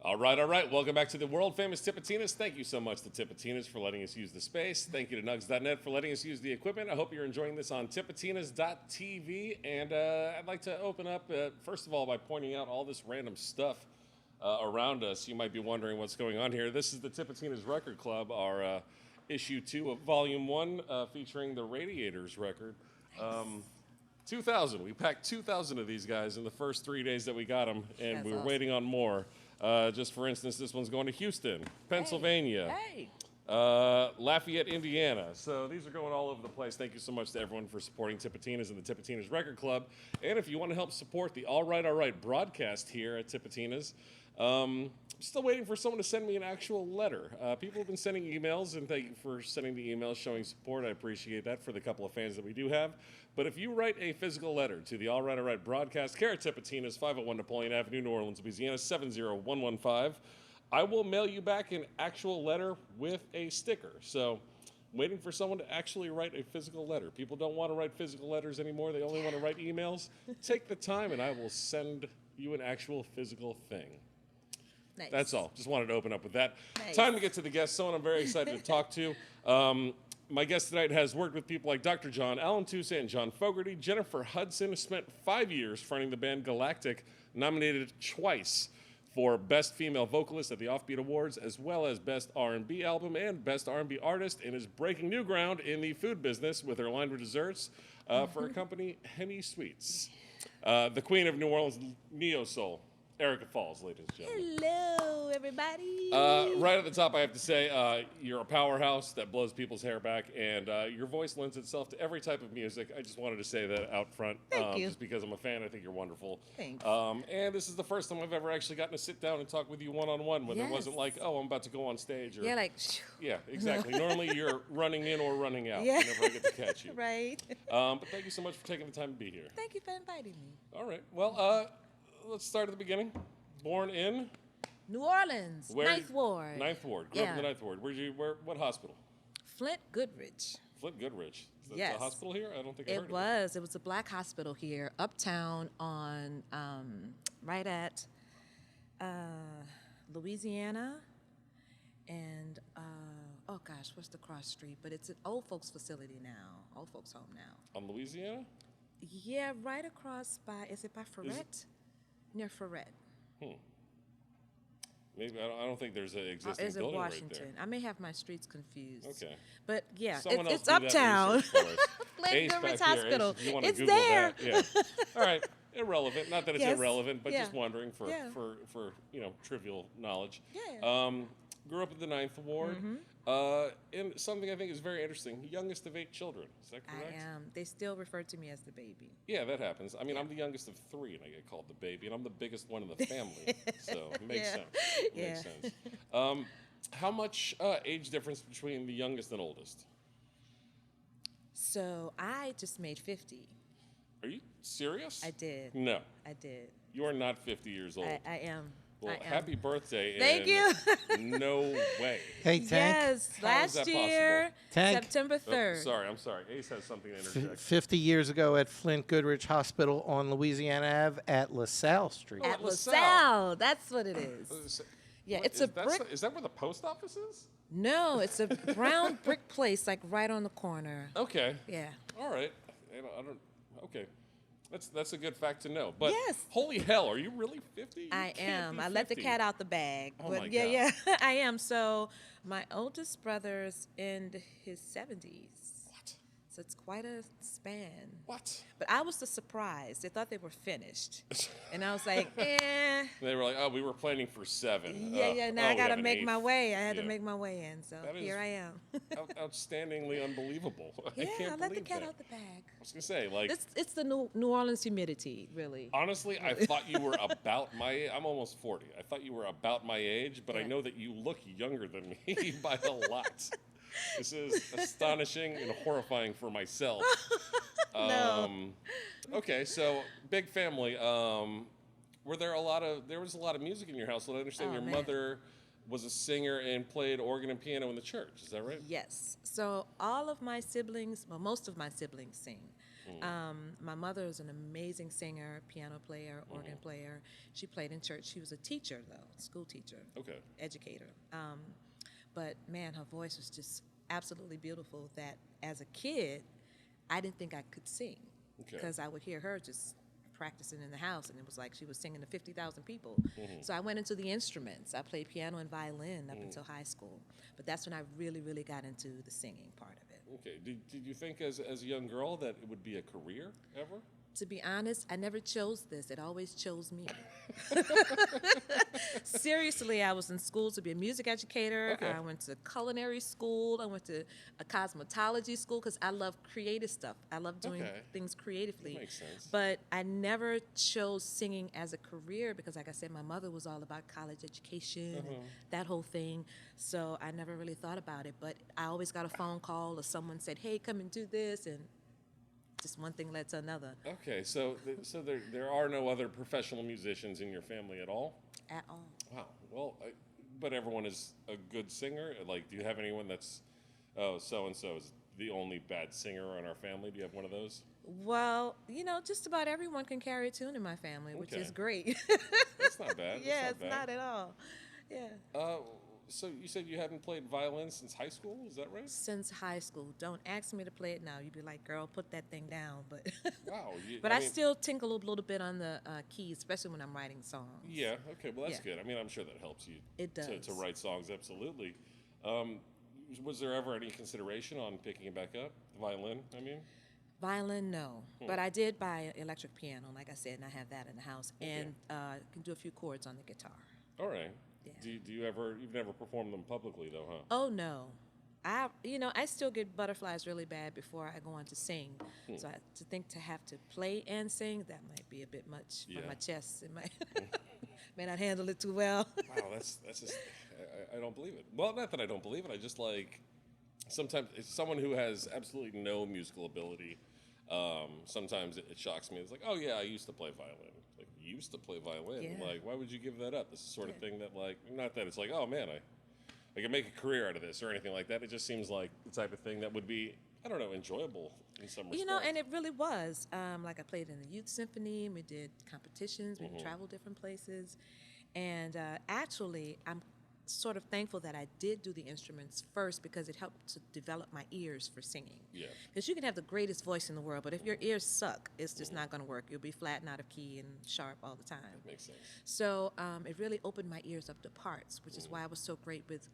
All right. Welcome back to the world famous Tipitinas. Thank you so much to Tipitinas for letting us use the space. Thank you to Nugs.net for letting us use the equipment. I hope you're enjoying this on Tipitinas.tv. And I'd like to open up, first of all, by pointing out all this random stuff around us. You might be wondering what's going on here. This is the Tipitinas Record Club, our issue 2 of volume 1, featuring the Radiators record. 2,000. We packed 2,000 of these guys in the first 3 days that we got them, and we were waiting on more. Just for instance, this one's going to Houston, Pennsylvania, Lafayette, Indiana. So these are going all over the place. Thank you so much to everyone for supporting Tipitinas and the Tipitinas Record Club. And if you want to help support the All Right broadcast here at Tipitinas, I'm still waiting for someone to send me an actual letter. People have been sending emails, and thank you for sending the emails showing support. I appreciate that for the couple of fans that we do have. But if you write a physical letter to the All Right broadcast, care at Tipitinas, 501 Napoleon Avenue, New Orleans, Louisiana, 70115, I will mail you back an actual letter with a sticker. So I'm waiting for someone to actually write a physical letter. People don't want to write physical letters anymore. They only want to write emails. Take the time, and I will send you an actual physical thing. Nice. That's all. Just wanted to open up with that. Nice. Time to get to the guest, someone I'm very excited to talk to. My guest tonight has worked with people like Dr. John, Alan Toussaint, and John Fogerty. Jennifer Hudson has spent 5 years fronting the band Galactic, nominated twice for Best Female Vocalist at the Offbeat Awards, as well as Best R&B Album and Best R&B Artist, and is breaking new ground in the food business with her line with desserts for her company, Henny Sweets. The queen of New Orleans neo-soul, Erica Falls, ladies and gentlemen. Hello, everybody. Right at the top, I have to say, you're a powerhouse that blows people's hair back, and your voice lends itself to every type of music. I just wanted to say that out front. Thank you. Just because I'm a fan, I think you're wonderful. Thanks. And this is the first time I've ever actually gotten to sit down and talk with you one-on-one when it wasn't like, oh, I'm about to go on stage. Or, Yeah, like, yeah, exactly. Normally, you're running in or running out whenever I get to catch you. right. But thank you so much for taking the time to be here. Thank you for inviting me. All right. Well, let's start at the beginning. Born in? New Orleans, Ninth Ward. Ninth Ward. Grew up in the Ninth Ward. What hospital? Flint Goodrich. Flint Goodrich. Is that Yes. the hospital here? I don't think I heard It was a black hospital here, uptown on, right at Louisiana. And, oh gosh, what's the cross street? But it's an old folks facility now, old folks home now. On Louisiana? Yeah, right across by, is it by Ferret? Near Ferret. Maybe I don't think there's an existing Is it building Washington? right there. I may have my streets confused. Okay. But yeah, Someone else it's do that uptown. research for us. Flint Ace Goodrich back here. Hospital. Ace, if you want to It's Google there. that. Yeah. All right. Irrelevant. Not that it's Yes. irrelevant, but Yeah. just wondering for Yeah. trivial knowledge. Yeah. Grew up in the Ninth Ward. And something I think is very interesting. Youngest of 8 children. Is that correct? I am. They still refer to me as the baby. Yeah, that happens. I mean, I'm the youngest of 3, and I get called the baby, and I'm the biggest one in the family. So it makes sense. It makes sense. How much age difference between the youngest and oldest? So I just made 50. Are you serious? I did. No. I did. You are not 50 years old. I am. Well, I am. happy birthday. Thank and no way. Hey, Tank. Yes, How is last that year, Tank. September 3rd. I'm sorry. Ace has something to interject. 50 years ago at Flint Goodrich Hospital on Louisiana Ave at LaSalle Street. Oh, At LaSalle. LaSalle. That's what it is. Yeah, it's a brick. Is that where the post office is? No, it's a brown brick place, like right on the corner. Okay. Yeah. All right. I don't. Okay. That's a good fact to know. But Yes. holy hell, are you really 50? You I can't am. be I let the 50. cat out the bag. Oh But my yeah, God. yeah, I am. So my oldest brother's in his 70s. What? So it's quite a span. What? But I was the surprise. They thought they were finished. And I was like, eh. They were like, oh, we were planning for 7. Yeah, now I we got have to an make my 8th. way. I had to Yeah. make my way in. So That is here I am. Outstandingly unbelievable. Yeah, I can't I let the believe cat that. out the bag. I was gonna say, like, It's the New Orleans humidity, really. honestly, I thought you were about my age. I'm almost 40. I thought you were about my age, but I Yeah. know that you look younger than me by a lot. This is astonishing and horrifying for myself. No. Okay, so big family. There was a lot of music in your household. I understand Oh, your man. mother was a singer and played organ and piano in the church. Is that right? Yes. So all of my siblings, well, most of my siblings sing. My mother is an amazing singer, piano player, organ player. She played in church. She was a teacher, though, school teacher, educator. But, man, her voice was just absolutely beautiful that as a kid, I didn't think I could sing because I would hear her just practicing in the house, and it was like she was singing to 50,000 people. So I went into the instruments. I played piano and violin up until high school. But that's when I really, really got into the singing part of it. Okay. Did you think as a young girl that it would be a career ever? To be honest, I never chose this. It always chose me. Seriously, I was in school to be a music educator. Okay. I went to culinary school. I went to a cosmetology school because I love creative stuff. I love doing things creatively. That makes sense. But I never chose singing as a career because, like I said, my mother was all about college education and that whole thing. So I never really thought about it. But I always got a phone call or someone said, hey, come and do this. And just one thing led to another. Okay, so there are no other professional musicians in your family at all? At all. Wow. Well, but everyone is a good singer. Like, do you have anyone that's, oh, so and so is the only bad singer in our family? Do you have one of those? Well, just about everyone can carry a tune in my family, which is great. That's not bad. Yeah, it's not at all. Yeah. So you said you haven't played violin since high school, is that right? Since high school. Don't ask me to play it now. You'd be like, girl, put that thing down. But wow. But I still tinkle a little bit on the keys, especially when I'm writing songs. Yeah, okay, well that's good. I mean, I'm sure that helps you. It does. To write songs, absolutely. Was there ever any consideration on picking it back up, the violin, I mean? Violin, no. But I did buy an electric piano, like I said, and I have that in the house. And can do a few chords on the guitar. All right. Yeah. You've never performed them publicly though, huh? Oh no, I still get butterflies really bad before I go on to sing. So to have to play and sing, that might be a bit much for my chest. It might may not handle it too well. Wow, that's just I don't believe it. Well, not that I don't believe it. I just like sometimes it's someone who has absolutely no musical ability. Sometimes it shocks me. It's like, oh yeah, I used to play violin. Like, you used to play violin. Yeah. Like, why would you give that up? This is the sort of thing that, like, not that it's like, oh man, I can make a career out of this or anything like that. It just seems like the type of thing that would be, I don't know, enjoyable in some respects. And it really was. Like I played in the youth symphony, and we did competitions, we traveled different places, and actually, I'm sort of thankful that I did do the instruments first because it helped to develop my ears for singing. Yeah. Because you can have the greatest voice in the world, but if your ears suck, it's just not going to work. You'll be flat and out of key and sharp all the time. That makes sense. So it really opened my ears up to parts, which is why I was so great with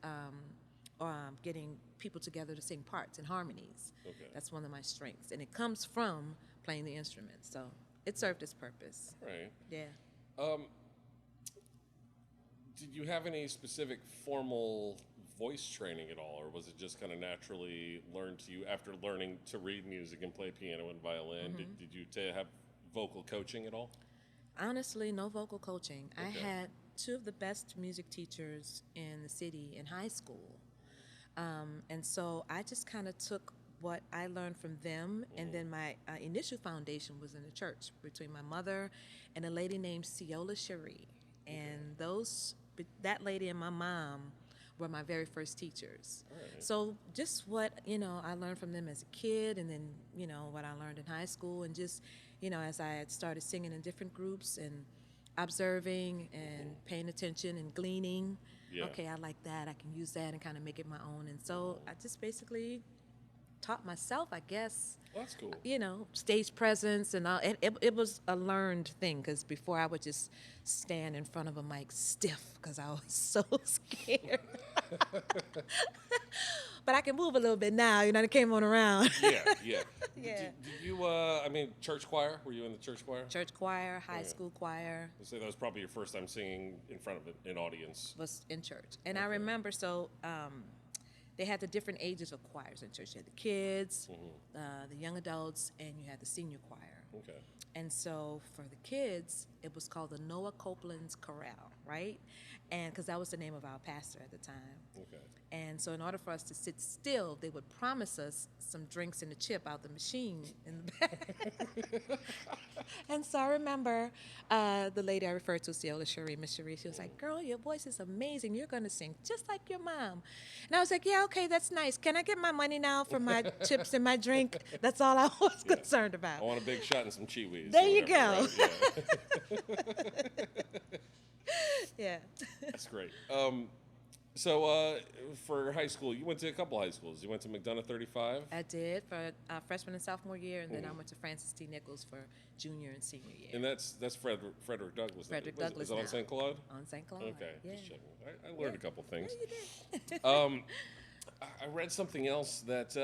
getting people together to sing parts and harmonies. Okay. That's one of my strengths, and it comes from playing the instruments. So it served its purpose. Right. Yeah. Did you have any specific formal voice training at all, or was it just kind of naturally learned to you after learning to read music and play piano and violin? Did you have vocal coaching at all? Honestly, no vocal coaching. Okay. I had two of the best music teachers in the city in high school. And so I just kind of took what I learned from them, and then my initial foundation was in the church between my mother and a lady named Ciola Cherie. And that lady and my mom were my very first teachers. Right. So just what, I learned from them as a kid, and then, what I learned in high school, and just, as I had started singing in different groups and observing and paying attention and gleaning. Yeah. Okay, I like that. I can use that and kind of make it my own. And so I just basically taught myself, I guess. Well, that's cool. Stage presence and all. It was a learned thing, because before I would just stand in front of a mic stiff because I was so scared. But I can move a little bit now, it came on around. Yeah. Yeah. Did you, church choir? Were you in the church choir? Church choir, high school choir. I'd say that was probably your first time singing in front of an audience. Was in church. And I remember, they had the different ages of choirs in church. You had the kids, the young adults, and you had the senior choir. Okay. And so for the kids, it was called the Noah Copeland's Corral, right? And because that was the name of our pastor at the time. Okay. And so in order for us to sit still, they would promise us some drinks and a chip out the machine in the back. And so I remember the lady I referred to, Ciola Cherie, Miss Cherie, she was like, girl, your voice is amazing. You're going to sing just like your mom. And I was like, yeah, okay, that's nice. Can I get my money now for my chips and my drink? That's all I was concerned about. I want a big shot and some Chiwis. There you go. Right? Yeah. That's great. So for high school, you went to a couple high schools. You went to McDonough 35? I did for freshman and sophomore year, and then I went to Francis T. Nichols for junior and senior year. And that's Frederick Douglass. Frederick Douglass. Is that on St. Claude? On St. Claude. Okay, Yeah. just checking. I learned a couple things. Yeah, you did. I read something else that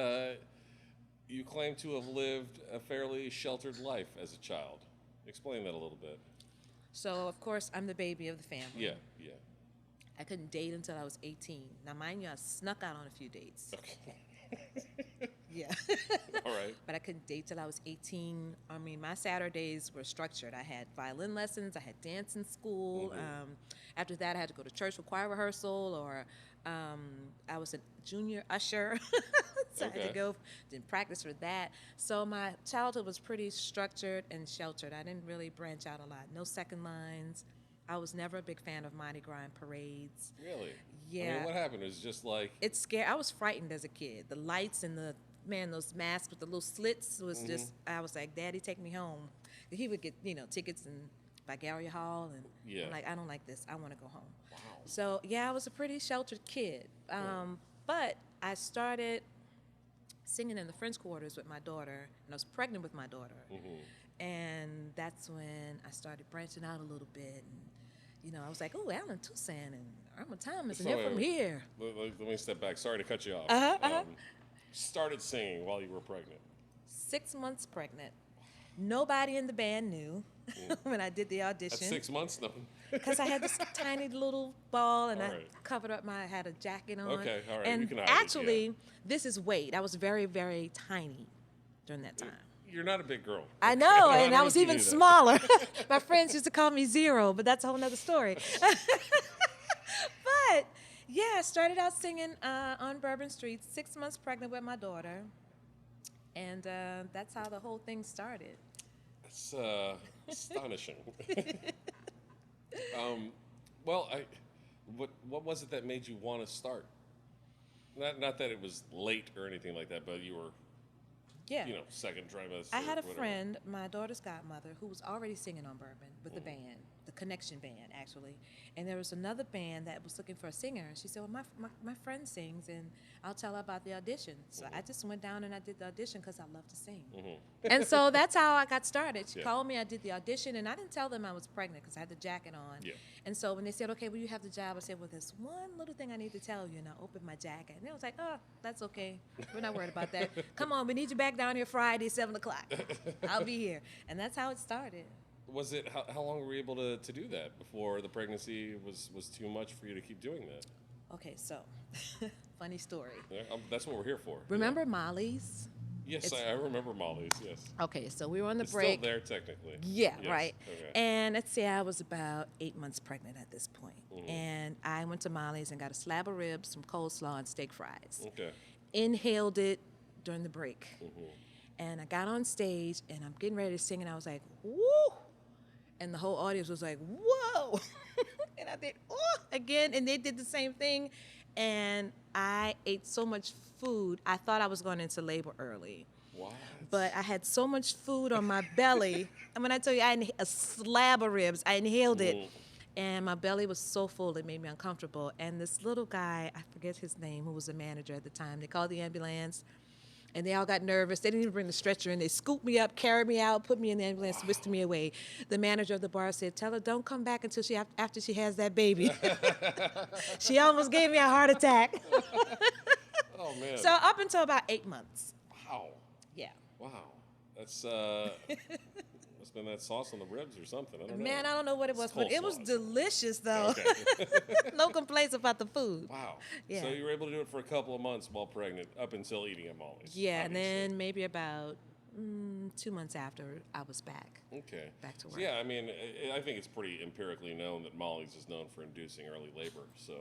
you claim to have lived a fairly sheltered life as a child. Explain that a little bit. So, of course, I'm the baby of the family. Yeah. I couldn't date until I was 18. Now, mind you, I snuck out on a few dates. Okay. Yeah. All right. But I couldn't date till I was 18. I mean, my Saturdays were structured. I had violin lessons. I had dance in school. After that, I had to go to church for choir rehearsal, or I was a junior usher. So I had to go and practice for that. So my childhood was pretty structured and sheltered. I didn't really branch out a lot. No second lines. I was never a big fan of Mardi Gras and parades. Really? Yeah. I mean, what happened? It was just like... It's scary. I was frightened as a kid. The lights and those masks with the little slits was just, I was like, Daddy, take me home. He would get, tickets by Galleria Hall, and I'm like, I don't like this. I want to go home. Wow. So, I was a pretty sheltered kid. But I started singing in the French quarters with my daughter, and I was pregnant with my daughter. And that's when I started branching out a little bit. And, I was like, oh, Alan Toussaint and Irma Thomas, and they're from here. Let me step back. Sorry to cut you off. Started singing while you were pregnant. 6 months pregnant. Nobody in the band knew when I did the audition. At 6 months, no. Because I had this tiny little ball, and I covered up I had a jacket on. Okay, all right. And you can hide actually, this is weight. I was very, very tiny during that time. You're not a big girl. I know, and I was even smaller. My friends used to call me Zero, but that's a whole nother story. But, I started out singing on Bourbon Street, 6 months pregnant with my daughter. And that's how the whole thing started. It's astonishing. What was it that made you want to start? Not that it was late or anything like that, but you were, second trimester. I had a friend, my daughter's godmother, who was already singing on Bourbon with the band, the Connection Band, actually. And there was another band that was looking for a singer. And she said, well, my friend sings, and I'll tell her about the audition. So I just went down and I did the audition because I love to sing. And so that's how I got started. She called me, I did the audition, and I didn't tell them I was pregnant because I had the jacket on. And so when they said, okay, well, you have the job, I said, well, there's one little thing I need to tell you. And I opened my jacket. And they was like, oh, that's okay. We're not worried about that. Come on, we need you back down here Friday, 7 o'clock. I'll be here. And that's how it started. Was it, how long were you able to do that before the pregnancy was too much for you to keep doing that? Okay, so, funny story. Yeah, that's what we're here for. Remember Molly's? Yes, I remember Molly's, yes. Okay, so we were on the it's break. Still there, technically. Yeah, yes. right. Okay. And let's say I was about 8 months pregnant at this point. And I went to Molly's and got a slab of ribs, some coleslaw, and steak fries. Okay. Inhaled it during the break. And I got on stage, and I'm getting ready to sing, and I was like, woo! And the whole audience was like, whoa! And I did, oh, again, and they did the same thing. And I ate so much food, I thought I was going into labor early. What? But I had so much food on my belly. And when I tell you, I had a slab of ribs, I inhaled it. And my belly was so full, it made me uncomfortable. And this little guy, I forget his name, who was a manager at the time, they called the ambulance. And they all got nervous. They didn't even bring the stretcher in. They scooped me up, carried me out, put me in the ambulance, whisked me away. The manager of the bar said, tell her, don't come back until after she has that baby. She almost gave me a heart attack. Oh, man. So up until about 8 months. Wow. Yeah. Wow. That's, must have been that sauce on the ribs or something. I don't know. Man, I don't know what it was, but it was delicious, though. Okay. No complaints about the food. Wow. Yeah. So you were able to do it for a couple of months while pregnant, up until eating at Molly's. Yeah, obviously. and then maybe about 2 months after I was back. Okay. Back to work. So, yeah, I mean, I think it's pretty empirically known that Molly's is known for inducing early labor. So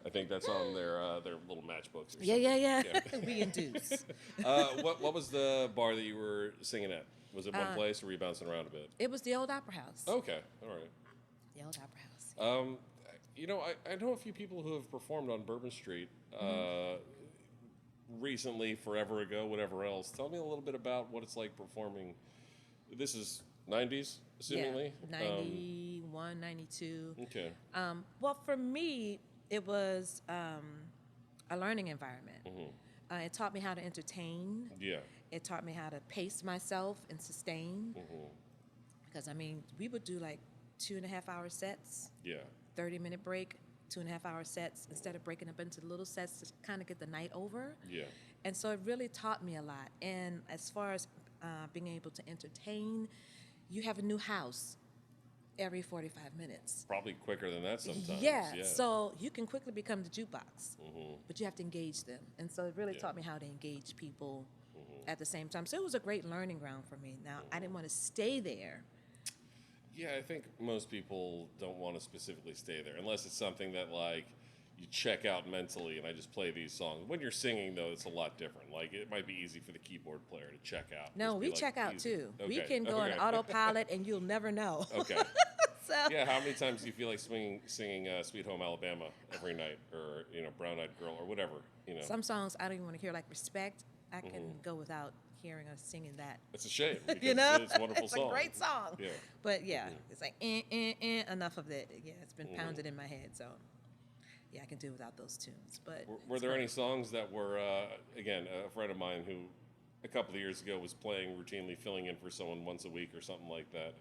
I think that's on their little matchbooks or something. Yeah. We induce. What was the bar that you were singing at? Was it one place, or were you bouncing around a bit? It was the Old Opera House. Okay, all right. The Old Opera House. You know, I know a few people who have performed on Bourbon Street recently, forever ago, whatever else. Tell me a little bit about what it's like performing. This is 90s, assumingly? Yeah, 91, 92. Okay. Well, for me, it was a learning environment. Mm-hmm. It taught me how to entertain. Yeah. It taught me how to pace myself and sustain. Mm-hmm. Because, I mean, we would do like 2.5-hour sets. Yeah. 30-minute break, 2.5-hour sets, instead of breaking up into little sets to kind of get the night over. Yeah. And so it really taught me a lot. And as far as being able to entertain, you have a new house every 45 minutes. Probably quicker than that sometimes. Yeah. So you can quickly become the jukebox, Mm-hmm. but you have to engage them. And so it really taught me how to engage people at the same time. So it was a great learning ground for me. Now, I didn't want to stay there. Yeah, I think most people don't want to specifically stay there unless it's something that, like, you check out mentally and I just play these songs. When you're singing, though, it's a lot different. Like, it might be easy for the keyboard player to check out. No, Just be we like, check out easy. too. Okay. We can go on autopilot and you'll never know. Okay. So Yeah, how many times do you feel like singing Sweet Home Alabama every night, or, you know, Brown Eyed Girl, or whatever, you know? some songs I don't even want to hear, like Respect. I can go without hearing or singing that. It's a shame. You know, it's a wonderful it's song. a great song. Yeah. But yeah, it's like enough of that. Yeah, it's been pounded in my head. So yeah, I can do without those tunes. But Were there any songs that were, again, a friend of mine who a couple of years ago was playing routinely, filling in for someone once a week or something like that.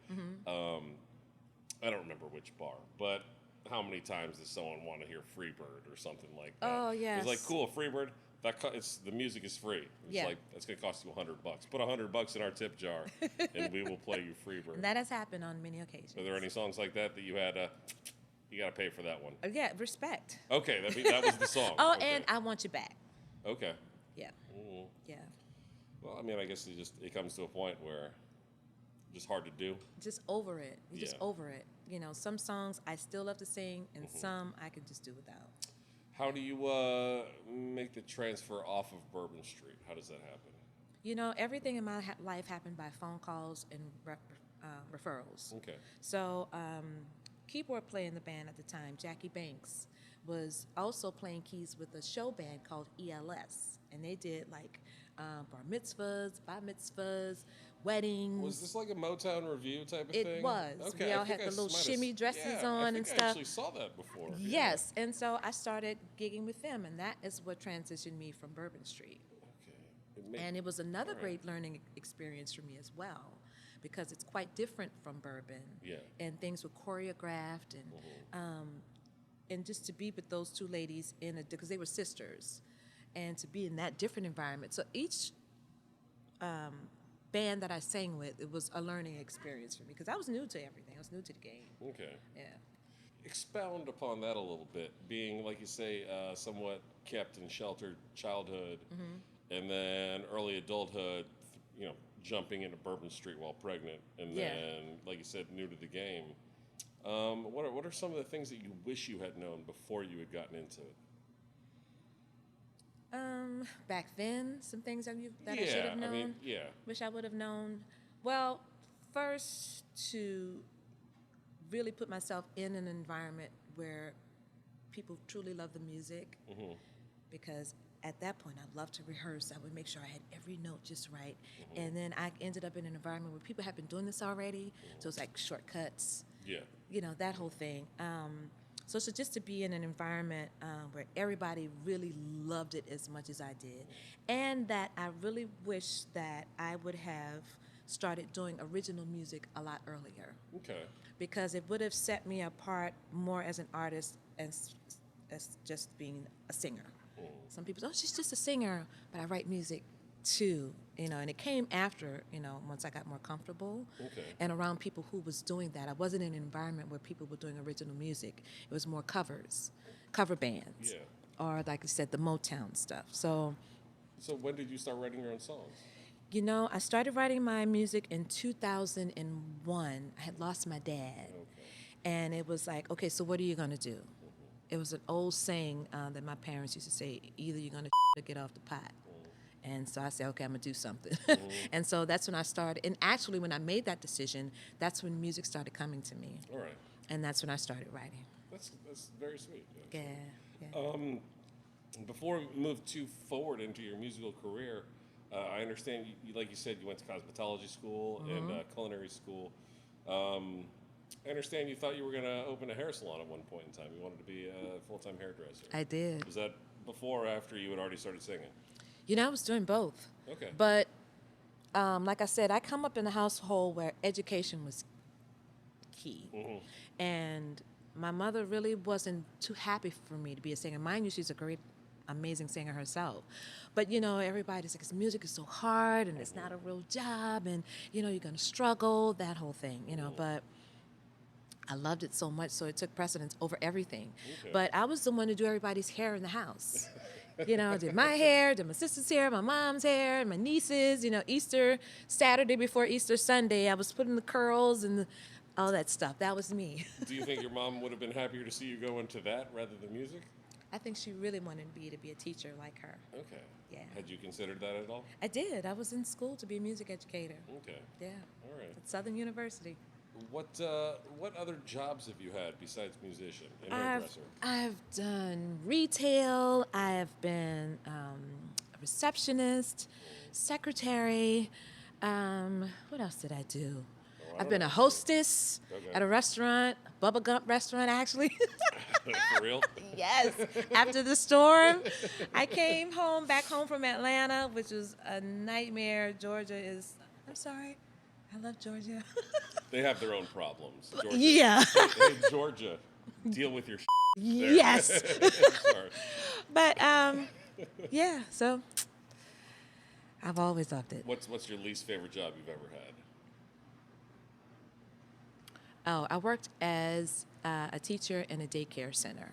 I don't remember which bar, but how many times does someone want to hear Freebird or something like that? Oh, yes. It's like, cool, Freebird. The music is free. It's like, that's going to cost you $100. Put $100 in our tip jar, and we will play you Freebird. And that has happened on many occasions. Are there any songs like that you had? You got to pay for that one. Yeah, Respect. Okay, that was the song. Oh, Okay. and I Want You Back. Okay. Yeah. Mm. Yeah. Well, I mean, I guess it comes to a point where it's just hard to do. Just over it. You're just Yeah. over it. You know, some songs I still love to sing, and some I can just do without. How do you make the transfer off of Bourbon Street? How does that happen? You know, everything in my life happened by phone calls and referrals. Okay. So, keyboard player in the band at the time, Jackie Banks, was also playing keys with a show band called ELS. And they did like bar mitzvahs, bat mitzvahs, weddings. Was this like a Motown review type of It thing? was. Okay. We I all think had the I little might have shimmy dresses on and I stuff. actually saw that before. Yes, and so I started gigging with them, and that is what transitioned me from Bourbon Street. Okay. And it was another Alright. great learning experience for me as well, because it's quite different from Bourbon. Yeah. And things were choreographed, and just to be with those two ladies because they were sisters, and to be in that different environment. So each band that I sang with, it was a learning experience for me, because I was new to everything. I was new to the game. Okay. Yeah. Expound upon that a little bit. Being, like you say, somewhat kept in sheltered childhood, and then early adulthood, you know, jumping into Bourbon Street while pregnant, and Yeah. then, like you said, new to the game. What are some of the things that you wish you had known before you had gotten into it? Back then, some things that I Yeah, should have known. I mean, yeah. Wish I would have known. Well, first, to really put myself in an environment where people truly love the music, because at that point I loved to rehearse. I would make sure I had every note just right, and then I ended up in an environment where people have been doing this already, so it's like shortcuts. Yeah. You know, that whole thing. So just to be in an environment where everybody really loved it as much as I did, and that I really wish that I would have started doing original music a lot earlier, Okay. because it would have set me apart more as an artist as just being a singer. Some people say, oh, she's just a singer, but I write music too, you know, and it came after, you know, once I got more comfortable and around people who was doing that. I wasn't in an environment where people were doing original music. It was more cover bands, or like I said, the Motown stuff. So when did you start writing your own songs? You know, I started writing my music in 2001. I had lost my dad. Okay. And it was like, okay, so what are you going to do? It was an old saying that my parents used to say, either you're going to or get off the pot. And so I said, okay, I'm going to do something. And so that's when I started. And actually, when I made that decision, that's when music started coming to me. All right. And that's when I started writing. That's very sweet. Yeah. Yeah. Before we move too forward into your musical career, I understand, like you said, you went to cosmetology school and culinary school. I understand you thought you were going to open a hair salon at one point in time. You wanted to be a full-time hairdresser. I did. Was that before or after you had already started singing? You know, I was doing both. Okay. But like I said, I come up in a household where education was key. And my mother really wasn't too happy for me to be a singer. Mind you, she's a great, amazing singer herself. But, you know, everybody's like, music is so hard and it's not a real job and, you know, you're going to struggle, that whole thing, you know. But I loved it so much, so it took precedence over everything. Okay. But I was the one to do everybody's hair in the house. You know, I did my hair, did my sister's hair, my mom's hair, my nieces. You know, Easter, Saturday before Easter Sunday, I was putting the curls and all that stuff. That was me. Do you think your mom would have been happier to see you go into that rather than music? I think she really wanted me to be a teacher like her. Okay. Yeah. Had you considered that at all? I did. I was in school to be a music educator. Okay. Yeah. All right. At Southern University. What other jobs have you had besides musician and hairdresser? I've done retail. I've been a receptionist, secretary. What else did I do? I've been a hostess at a restaurant, Bubba Gump restaurant, actually. For real? Yes. After the storm, I came back home from Atlanta, which was a nightmare. Georgia is, I'm sorry, I love Georgia. They have their own problems. Georgia. Yeah. Hey, Georgia, deal with your there. Yes. Sorry. But, yeah, so I've always loved it. What's your least favorite job you've ever had? Oh, I worked as a teacher in a daycare center.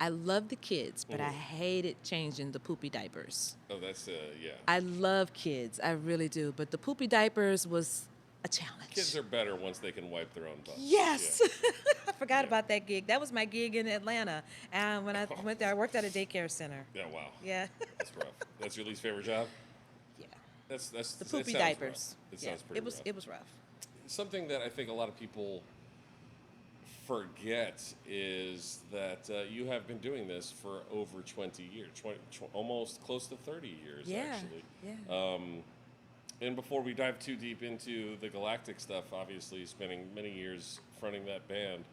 I love the kids, but I hated changing the poopy diapers. Oh, that's, yeah. I love kids, I really do, but the poopy diapers was a challenge. Kids are better once they can wipe their own butts. Yes. Yeah. I forgot about that gig. That was my gig in Atlanta. And when I went there, I worked at a daycare center. Yeah, wow. Yeah. That's rough. That's your least favorite job? Yeah. That's the poopy diapers. Rough. It sounds pretty rough. It was rough. Something that I think a lot of people forget is that you have been doing this for over 20 years, almost close to 30 years, actually. Yeah. And before we dive too deep into the Galactic stuff, obviously spending many years fronting that band,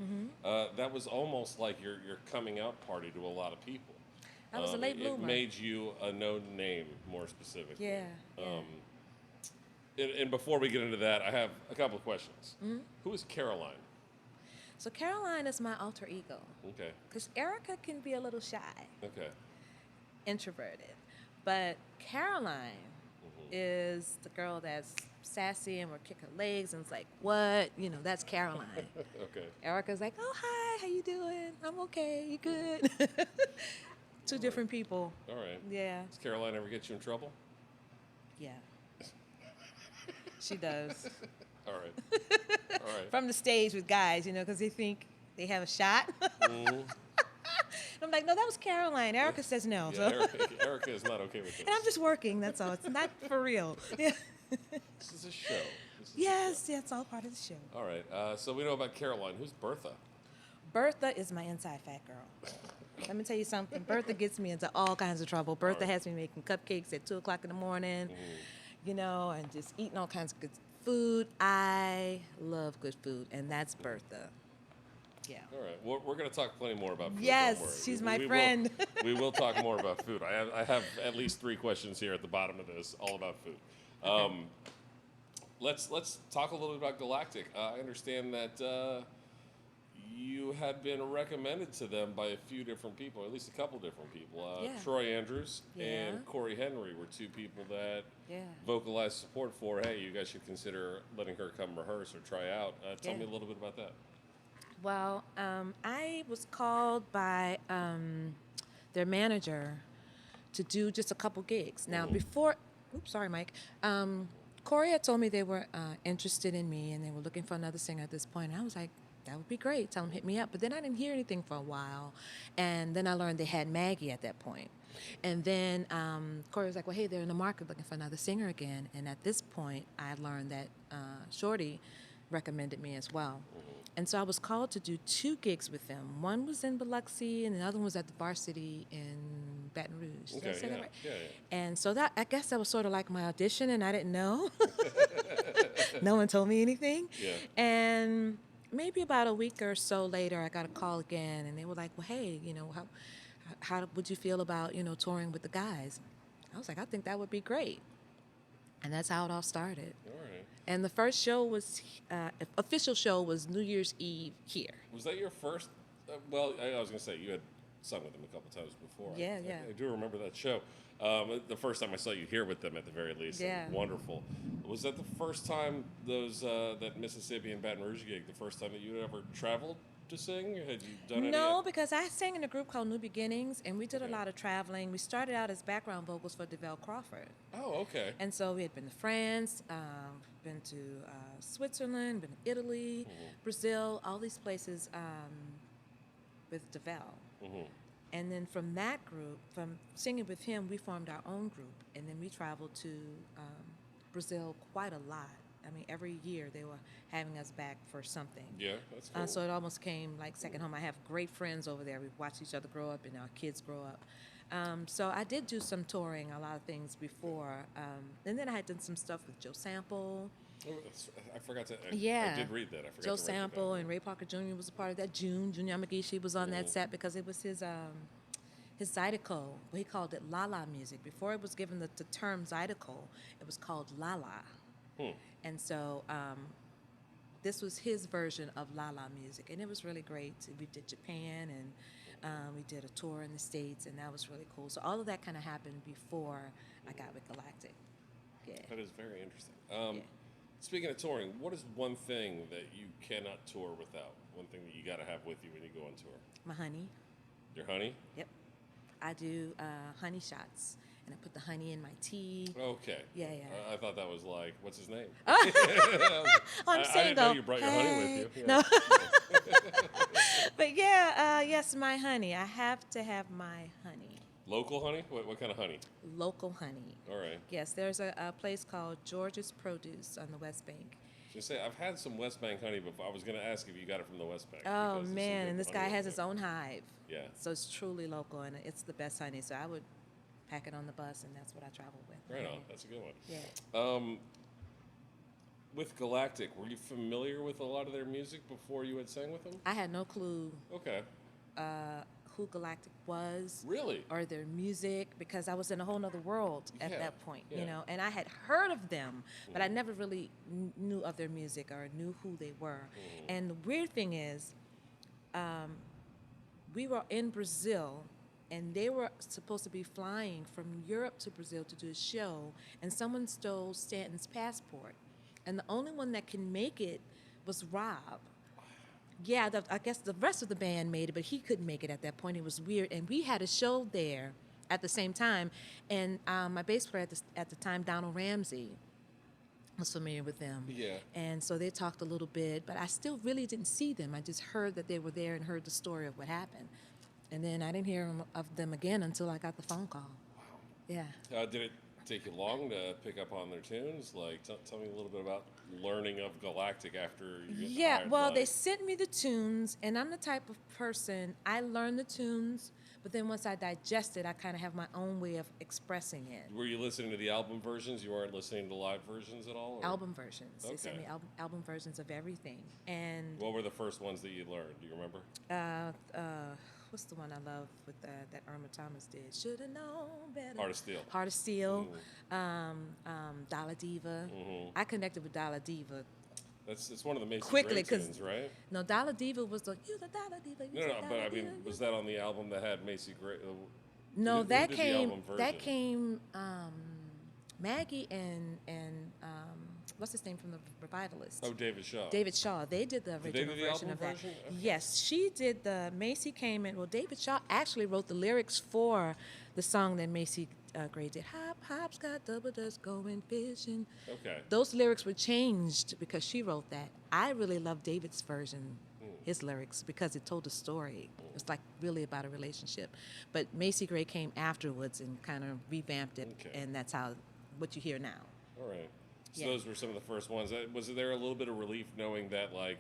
that was almost like your coming out party to a lot of people. I was a late bloomer. It made you a known name, more specifically. Yeah. And before we get into that, I have a couple of questions. Who is Caroline? So Caroline is my alter ego. Okay. Because Erica can be a little shy. Okay. Introverted. But Caroline is the girl that's sassy and will kick her legs and it's like, what? You know, that's Caroline. Okay. Erica's like, oh, hi, how you doing? I'm okay, you good? Two different people. All right. Yeah. Does Caroline ever get you in trouble? Yeah. She does. All right. All right. From the stage with guys, you know, because they think they have a shot. I'm like, no, that was Caroline. Erica says no. Yeah, So. Erica is not okay with this. And I'm just working, that's all. It's not for real. Yeah. This is a show. Yes, it's all part of the show. All right. So we know about Caroline. Who's Bertha? Bertha is my inside fat girl. Let me tell you something. Bertha gets me into all kinds of trouble. Bertha has me making cupcakes at 2 o'clock in the morning, you know, and just eating all kinds of good food. I love good food, and that's Bertha. Yeah. All right. We're going to talk plenty more about food. Yes, don't worry. she's my friend. We will talk more about food. I have at least 3 questions here at the bottom of this, all about food. Let's talk a little bit about Galactic. I understand that you had been recommended to them by a few different people, or at least a couple different people. Troy Andrews and Corey Henry were 2 people that vocalized support for, hey, you guys should consider letting her come rehearse or try out. Tell me a little bit about that. Well, I was called by their manager to do just a couple gigs. Now, before oops, sorry, Mike. Corey had told me they were interested in me and they were looking for another singer at this point. And I was like, that would be great. Tell them hit me up. But then I didn't hear anything for a while. And then I learned they had Maggie at that point. And then Corey was like, well, hey, they're in the market looking for another singer again. And at this point, I learned that Shorty recommended me as well. And so I was called to do 2 gigs with them. One was in Biloxi, and the other one was at the Varsity in Baton Rouge. Did I say that right? Yeah. And so that, I guess that was sort of like my audition, and I didn't know. No one told me anything. Yeah. And maybe about a week or so later, I got a call again, and they were like, well, hey, you know, how would you feel about, you know, touring with the guys? I was like, I think that would be great. And that's how it all started. All right. And the first show was, official show was New Year's Eve here. Was that your first? Well, I was going to say, you had sung with them a couple times before. Yeah. I do remember that show. The first time I saw you here with them, at the very least. Yeah. Wonderful. Was that the first time that Mississippi and Baton Rouge gig, the first time that you had ever traveled to sing? Had you done any? No, because I sang in a group called New Beginnings, and we did a lot of traveling. We started out as background vocals for DeVelle Crawford. Oh, okay. And so we had been to France, been to Switzerland, been to Italy, Brazil, all these places with DeVelle. And then from that group, from singing with him, we formed our own group. And then we traveled to Brazil quite a lot. I mean, every year they were having us back for something. Yeah, that's cool. So it almost came like second home. I have great friends over there. We've watched each other grow up and our kids grow up. So I did do some touring, a lot of things before. And then I had done some stuff with Joe Sample. Oh, I forgot to. I did read that. I forgot Joe to Sample and Ray Parker Jr. was a part of that. Junior Yamagishi was on that set because it was his Zydeco. He called it La-La music. Before it was given the term Zydeco, it was called La-La. And so this was his version of La-La music. And it was really great. We did Japan and we did a tour in the States, and that was really cool. So all of that kind of happened before I got with Galactic. Yeah. That is very interesting. Speaking of touring, what is one thing that you cannot tour without? One thing that you got to have with you when you go on tour? My honey. Your honey? Yep. I do honey shots, and I put the honey in my tea. Okay. Yeah. I thought that was like, what's his name? I'm I single. didn't know you brought your honey with you. Yeah. No. But yes, my honey. I have to have my honey. Local honey? What kind of honey? Local honey. All right. Yes, there's a place called George's Produce on the West Bank. Just say, I've had some West Bank honey before. I was going to ask if you got it from the West Bank. Oh, man, and this guy has his own hive. Yeah. So it's truly local, and it's the best honey. So I would pack it on the bus, and that's what I travel with. Right on. That's a good one. Yeah. With Galactic, were you familiar with a lot of their music before you had sang with them? I had no clue Okay. who Galactic was. Really? Or their music, because I was in a whole other world at that point, yeah. you know. And I had heard of them, but I never really knew of their music or knew who they were. And the weird thing is, we were in Brazil, and they were supposed to be flying from Europe to Brazil to do a show, and someone stole Stanton's passport. And the only one that can make it was Rob. Yeah, I guess the rest of the band made it, but he couldn't make it at that point. It was weird. And we had a show there at the same time. And my bass player at the time, Donald Ramsey, was familiar with them. Yeah. And so they talked a little bit, but I still really didn't see them. I just heard that they were there and heard the story of what happened. And then I didn't hear of them again until I got the phone call. Wow. Yeah. Did it take you long to pick up on their tunes? Like, tell me a little bit about learning of Galactic after you get hired well, live. they sent me the tunes, and I'm the type of person, I learn the tunes, but then once I digest it, I kind of have my own way of expressing it. Were you listening to the album versions? You weren't listening to live versions at all? Or? Album versions. Okay. They sent me album versions of everything. And What were the first ones that you learned? Do you remember? what's the one I love with that Irma Thomas did? Should've known better. Heart of Steel. Heart of Steel. Dollar Diva. I connected with Dollar Diva It's one of the Macy quickly, Gray tunes, right? No, Dollar Diva was the you the Dollar Diva. No, but I mean, was that on the album that had Macy Gray? No, who that did the came. album version? That came. Maggie and what's his name from the Revivalist? Oh, David Shaw. David Shaw. They did the Did they original do the version album of that. version? Okay. Yes, she did the. Macy came in. Well, David Shaw actually wrote the lyrics for the song that Macy Gray did. Hop, hop's got double dutch going fishing. Okay. Those lyrics were changed because she wrote that. I really love David's version, his lyrics, because it told a story. It was like really about a relationship. But Macy Gray came afterwards and kind of revamped it, and that's what you hear now. All right. So those were some of the first ones. Was there a little bit of relief knowing that, like,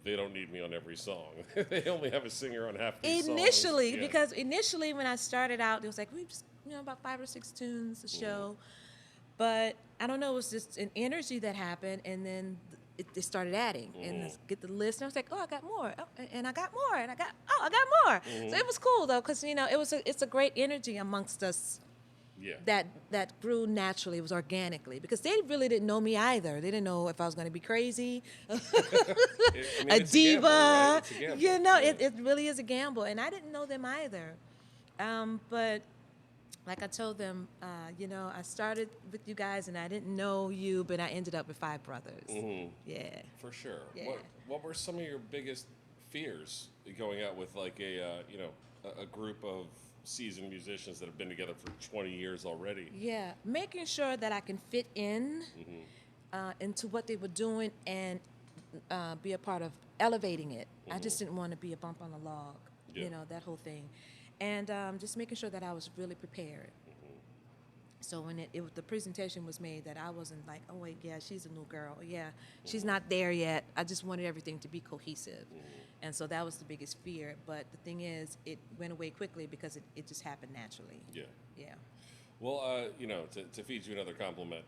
they don't need me on every song? They only have a singer on half these songs. Initially, because initially when I started out, it was like, we just, about 5 or 6 tunes a show. But I don't know, it was just an energy that happened, and then they started adding. And get the list, and I was like, oh, I got more. Oh, and I got more. And I got more. So it was cool, though, because, it's a great energy amongst us. Yeah. That grew naturally. It was organically, because they really didn't know me either. They didn't know if I was going to be crazy, a diva. It's a gamble, it really is a gamble, and I didn't know them either. But like I told them, I started with you guys, and I didn't know you, but I ended up with 5 brothers. Yeah, for sure. Yeah. What were some of your biggest fears going out with like a group of seasoned musicians that have been together for 20 years already? Yeah, making sure that I can fit in into what they were doing and be a part of elevating it. I just didn't want to be a bump on the log, that whole thing. And just making sure that I was really prepared. So when the presentation was made, that I wasn't like, oh, wait, yeah, she's a new girl. Yeah, she's not there yet. I just wanted everything to be cohesive. And so that was the biggest fear. But the thing is, it went away quickly because it just happened naturally. Yeah. Well, to feed you another compliment,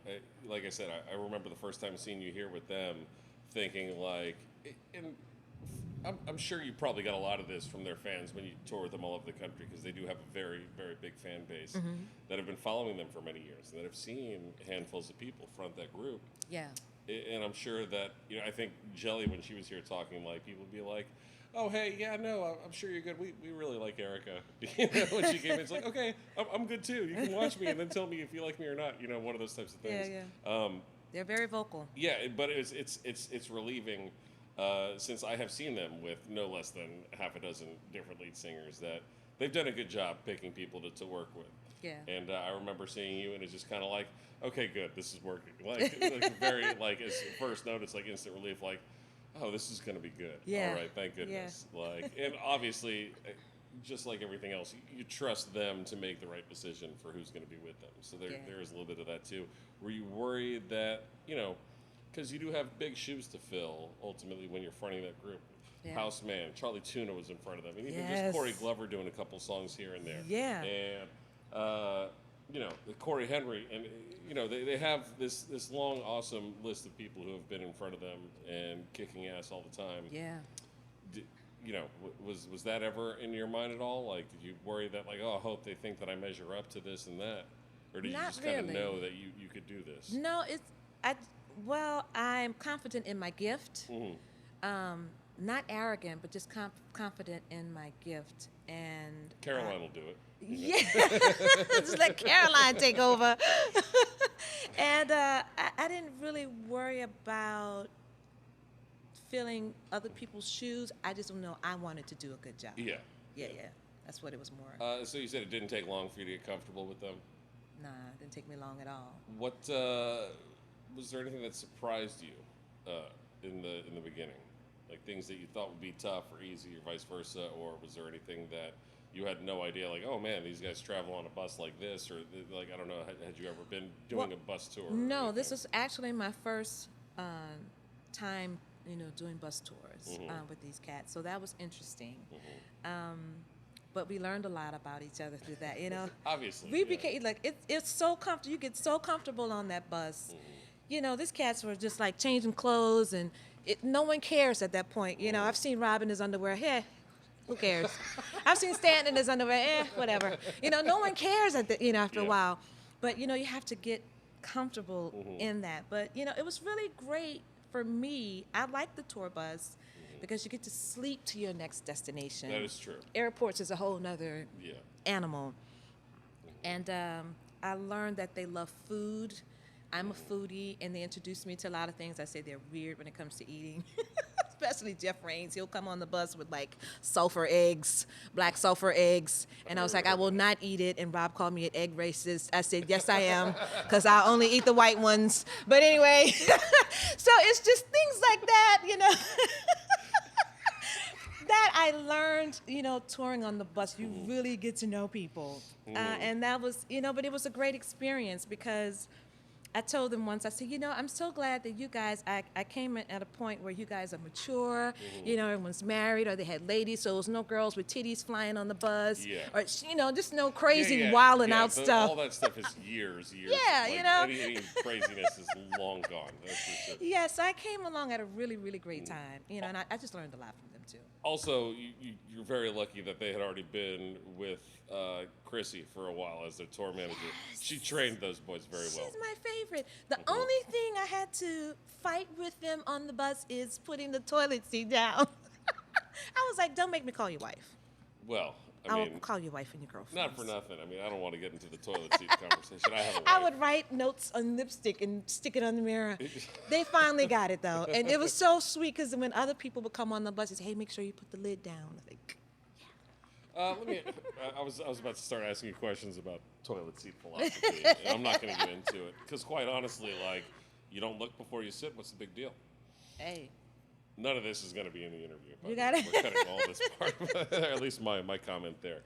like I said, I remember the first time seeing you here with them, thinking like, and I'm sure you probably got a lot of this from their fans when you tour with them all over the country, because they do have a very, very big fan base that have been following them for many years and that have seen handfuls of people front that group. Yeah. And I'm sure that, I think Jelly, when she was here talking, like, people would be like, oh, hey, yeah, no, I'm sure you're good. We really like Erica. When she came in, it's like, okay, I'm good too. You can watch me and then tell me if you like me or not. One of those types of things. Yeah. They're very vocal. Yeah, but it's relieving, since I have seen them with no less than half a dozen different lead singers, that they've done a good job picking people to work with. Yeah. And I remember seeing you, and it's just kind of like, okay, good, this is working. Like very, like, as first notice, like instant relief, like, oh, this is going to be good. Yeah. All right, thank goodness. Yeah. Like, and obviously, just like everything else, you trust them to make the right decision for who's going to be with them. So there is a little bit of that too. Were you worried that, because you do have big shoes to fill ultimately when you're fronting that group? Yeah. Houseman, Charlie Tuna was in front of them, and even just Corey Glover doing a couple songs here and there. Yeah. And Corey Henry, and they have this long, awesome list of people who have been in front of them and kicking ass all the time. Yeah. Was that ever in your mind at all? Like, did you worry that, like, oh, I hope they think that I measure up to this and that, or did you just kind of know that you could do this? No, I'm confident in my gift. Not arrogant, but just confident in my gift. And Caroline will do it. Yeah, just let Caroline take over. And I didn't really worry about filling other people's shoes. I just know I wanted to do a good job. Yeah. That's what it was more. So you said it didn't take long for you to get comfortable with them? Nah, it didn't take me long at all. What was there anything that surprised you in the beginning? Like things that you thought would be tough or easy or vice versa, or was there anything that you had no idea, like, oh man, these guys travel on a bus like this, or like, I don't know, had you ever been doing a bus tour? No, this was actually my first time, doing bus tours with these cats, so that was interesting. But we learned a lot about each other through that, Obviously. We became, like, it's so comfortable, you get so comfortable on that bus. These cats were just like changing clothes, and no one cares at that point. I've seen Rob in his underwear. Hey, who cares? I've seen Stan in his underwear. Whatever. No one cares after a while. But you have to get comfortable in that. But it was really great for me. I like the tour bus because you get to sleep to your next destination. That is true. Airports is a whole nother animal. And I learned that they love food. I'm a foodie, and they introduced me to a lot of things. I say they're weird when it comes to eating. especially Jeff Rains. He'll come on the bus with like sulfur eggs, black sulfur eggs. And I was like, I will not eat it. And Rob called me an egg racist. I said, yes, I am, because I only eat the white ones. But anyway, so it's just things like that, you know. That I learned, you know, touring on the bus. You really get to know people. And that was, you know, but it was a great experience because I told them once, I said, you know, I'm so glad that you guys, I came at a point where you guys are mature, you know, everyone's married or they had ladies, so there was no girls with titties flying on the bus, or, you know, just no crazy wilding out stuff. All that stuff is years. Yeah, like, you know. Any craziness is long gone. That's for sure. Yeah, so I came along at a really, really great time, you know, and I just learned a lot from them too. Also, you're very lucky that they had already been with Chrissy for a while as their tour manager. Yes. She trained those boys very well. She's my favorite. The only thing I had to fight with them on the bus is putting the toilet seat down. I was like, don't make me call you wife. Well, I will call you wife and your girlfriend. Not for nothing. I mean, I don't want to get into the toilet seat conversation. I have a wife. I would write notes on lipstick and stick it on the mirror. They finally got it, though. And it was so sweet because when other people would come on the bus, they say, hey, make sure you put the lid down. I think, I was about to start asking you questions about toilet seat philosophy. And I'm not going to get into it because, quite honestly, like, you don't look before you sit. What's the big deal? Hey. None of this is going to be in the interview. You got it. We're cutting all this part, at least my comment there,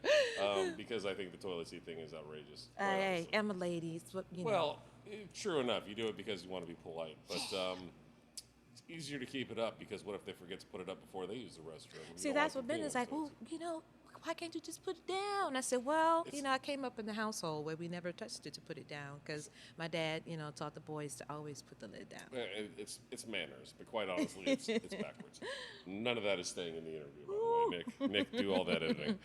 because I think the toilet seat thing is outrageous. Hey, I'm a lady. You know. Well, true enough. You do it because you want to be polite, but it's easier to keep it up because what if they forget to put it up before they use the restroom? See, that's what Ben is like. Well, you know, why can't you just put it down? I said, well, you know, I came up in the household where we never touched it to put it down because my dad, you know, taught the boys to always put the lid down. It's manners, but quite honestly, it's backwards. None of that is staying in the interview, by the way, Nick. Nick, do all that editing.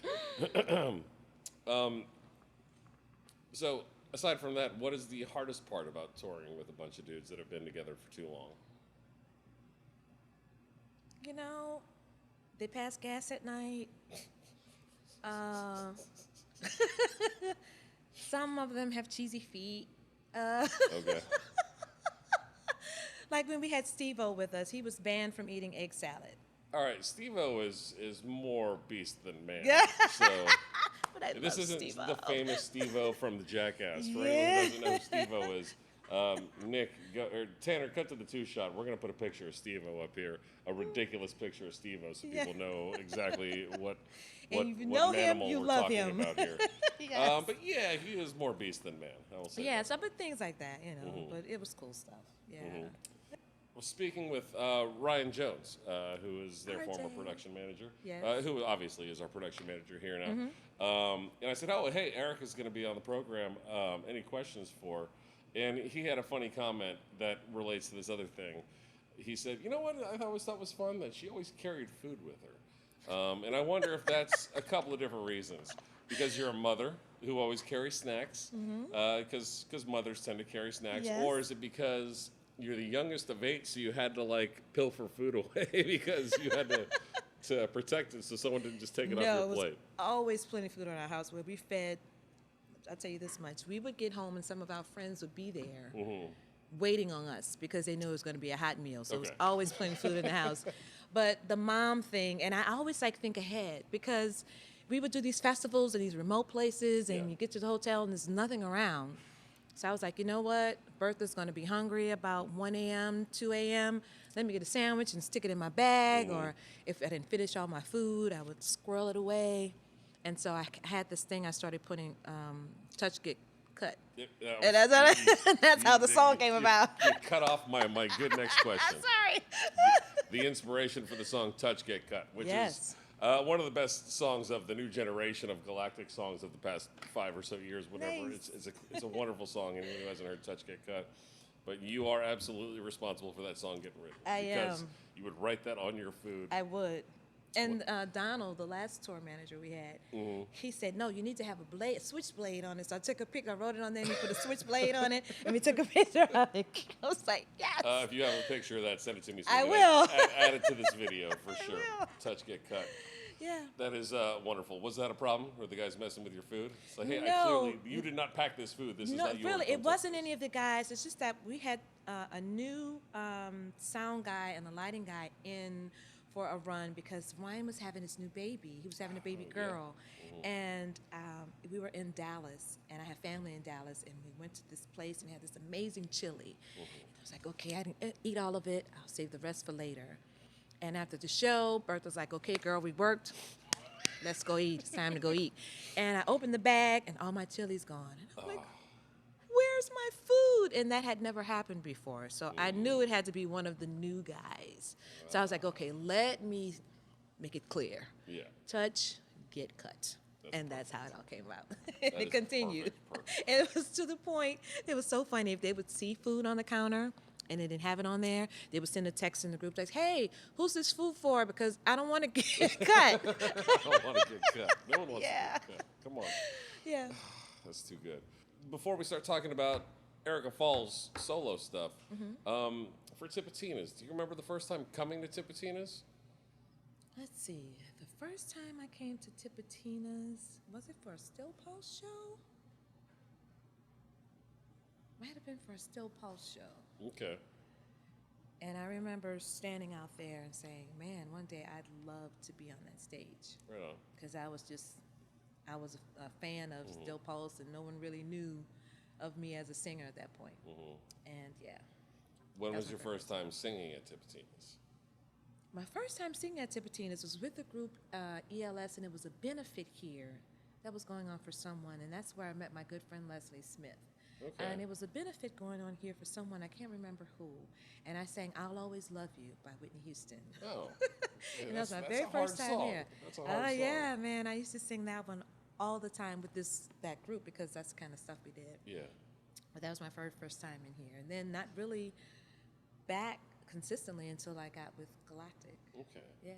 So, aside from that, what is the hardest part about touring with a bunch of dudes that have been together for too long? You know, they pass gas at night. Some of them have cheesy feet. Okay. Like when we had Steve-O with us, he was banned from eating egg salad. All right, Steve-O is more beast than man. Yeah. So But this isn't Steve-O. the famous Steve-O from the Jackass. For Yeah. anyone who doesn't know who Steve-O is, Nick, Tanner, cut to the two-shot. We're going to put a picture of Steve-O up here, a ridiculous picture of Steve-O, so people know exactly what and you know him, animal you we're love talking him. about here. Yes. But yeah, he is more beast than man. I will say. Yeah, that. so but things like that, you know. But it was cool stuff. Yeah. Well, speaking with Ryan Jones, who is their Hi, former Jane. production manager, Yes. who obviously is our production manager here now. And I said, oh, hey, Erica's going to be on the program. Any questions for? And he had a funny comment that relates to this other thing. He said, you know what I always thought was fun? That she always carried food with her. And I wonder if that's a couple of different reasons. Because you're a mother who always carries snacks, because mothers tend to carry snacks. Yes. Or is it because you're the youngest of 8, so you had to like pilfer food away because you had to protect it so someone didn't just take it off your plate? Was always plenty of food in our house where we fed. I'll tell you this much: we would get home and some of our friends would be there, waiting on us because they knew it was going to be a hot meal. So it was always plenty of food in the house. But the mom thing, and I always like think ahead because we would do these festivals in these remote places, and you get to the hotel and there's nothing around. So I was like, you know what? Bertha's going to be hungry about 1 a.m., 2 a.m. Let me get a sandwich and stick it in my bag. Or if I didn't finish all my food, I would squirrel it away. And so I had this thing I started putting, touch, get, cut. Yep, And that's how the song came about. You cut off my good next question. Sorry. The inspiration for the song Touch, Get Cut, which is one of the best songs of the new generation of Galactic songs of the past 5 or so years, whatever. Nice. It's a wonderful song, anyone who hasn't heard Touch, Get Cut. But you are absolutely responsible for that song getting written. I because am. You would write that on your food. I would. And Donald, the last tour manager we had, he said, no, you need to have a switchblade on it. So I took a picture, I wrote it on there, and he put a switchblade on it, and we took a picture of it. I was like, yes. If you have a picture of that, send it to me. So I we will. can add it to this video for sure. will. Touch, Get Cut. Yeah. That is wonderful. Was that a problem? Were the guys messing with your food? It's like, hey, No. you did not pack this food. This is No, not yours. really, Don't it touch wasn't this. any of the guys. It's just that we had a new sound guy and a lighting guy in for a run because Ryan was having his new baby. He was having a baby girl. Yeah. And we were in Dallas, and I have family in Dallas, and we went to this place and had this amazing chili. I was like, okay, I didn't eat all of it. I'll save the rest for later. And after the show, Bertha's like, okay, girl, we worked. Let's go eat. It's time to go eat. And I opened the bag, and all my chili's gone. And I'm like, where's my food? And that had never happened before. So I knew it had to be one of the new guys. So I was like, okay, let me make it clear. Yeah. Touch, get cut. That's how it all came out. And it continued. Perfect. And it was to the point, it was so funny. If they would see food on the counter and they didn't have it on there, they would send a text in the group like, hey, who's this food for? Because I don't want to get cut. I don't want to get cut. No one wants to get cut. Come on. Yeah. That's too good. Before we start talking about Erica Falls' solo stuff, for Tipitina's, do you remember the first time coming to Tipitina's? Let's see. The first time I came to Tipitina's, was it for a Still Pulse show? Might have been for a Still Pulse show. Okay. And I remember standing out there and saying, man, one day I'd love to be on that stage. Right on. Because I was a fan of Still Pulse, and no one really knew of me as a singer at that point. And yeah. When was your first time singing at Tipitina's? My first time singing at Tipitina's was with the group ELS, and it was a benefit here that was going on for someone, and that's where I met my good friend Leslie Smith. Okay. And it was a benefit going on here for someone, I can't remember who, and I sang I'll Always Love You by Whitney Houston. Oh. Yeah, and that was my very first time here. That's a hard song. Yeah, man, I used to sing that one all the time with that group because that's the kind of stuff we did. Yeah. But that was my first time in here, and then not really back consistently until I got with Galactic. Okay. Yeah.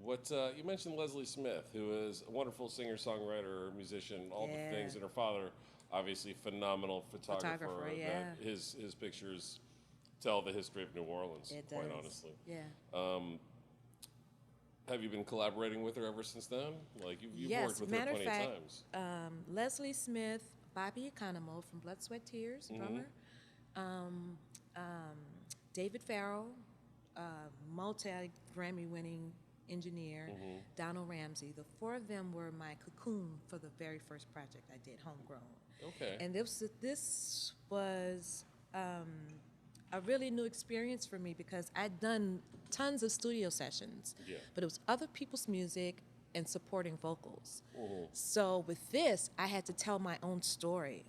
What you mentioned Leslie Smith, who is a wonderful singer-songwriter, musician, all the things, and her father, obviously phenomenal photographer. Yeah. His pictures tell the history of New Orleans, quite honestly. Yeah. Have you been collaborating with her ever since then? Like you've worked with her plenty of times. Leslie Smith, Bobby Economo from Blood, Sweat, Tears, drummer. David Farrell, multi-Grammy-winning engineer, Donald Ramsey. The four of them were my cocoon for the very first project I did, Homegrown. Okay. And this was a really new experience for me because I'd done tons of studio sessions, but it was other people's music and supporting vocals. So with this, I had to tell my own story,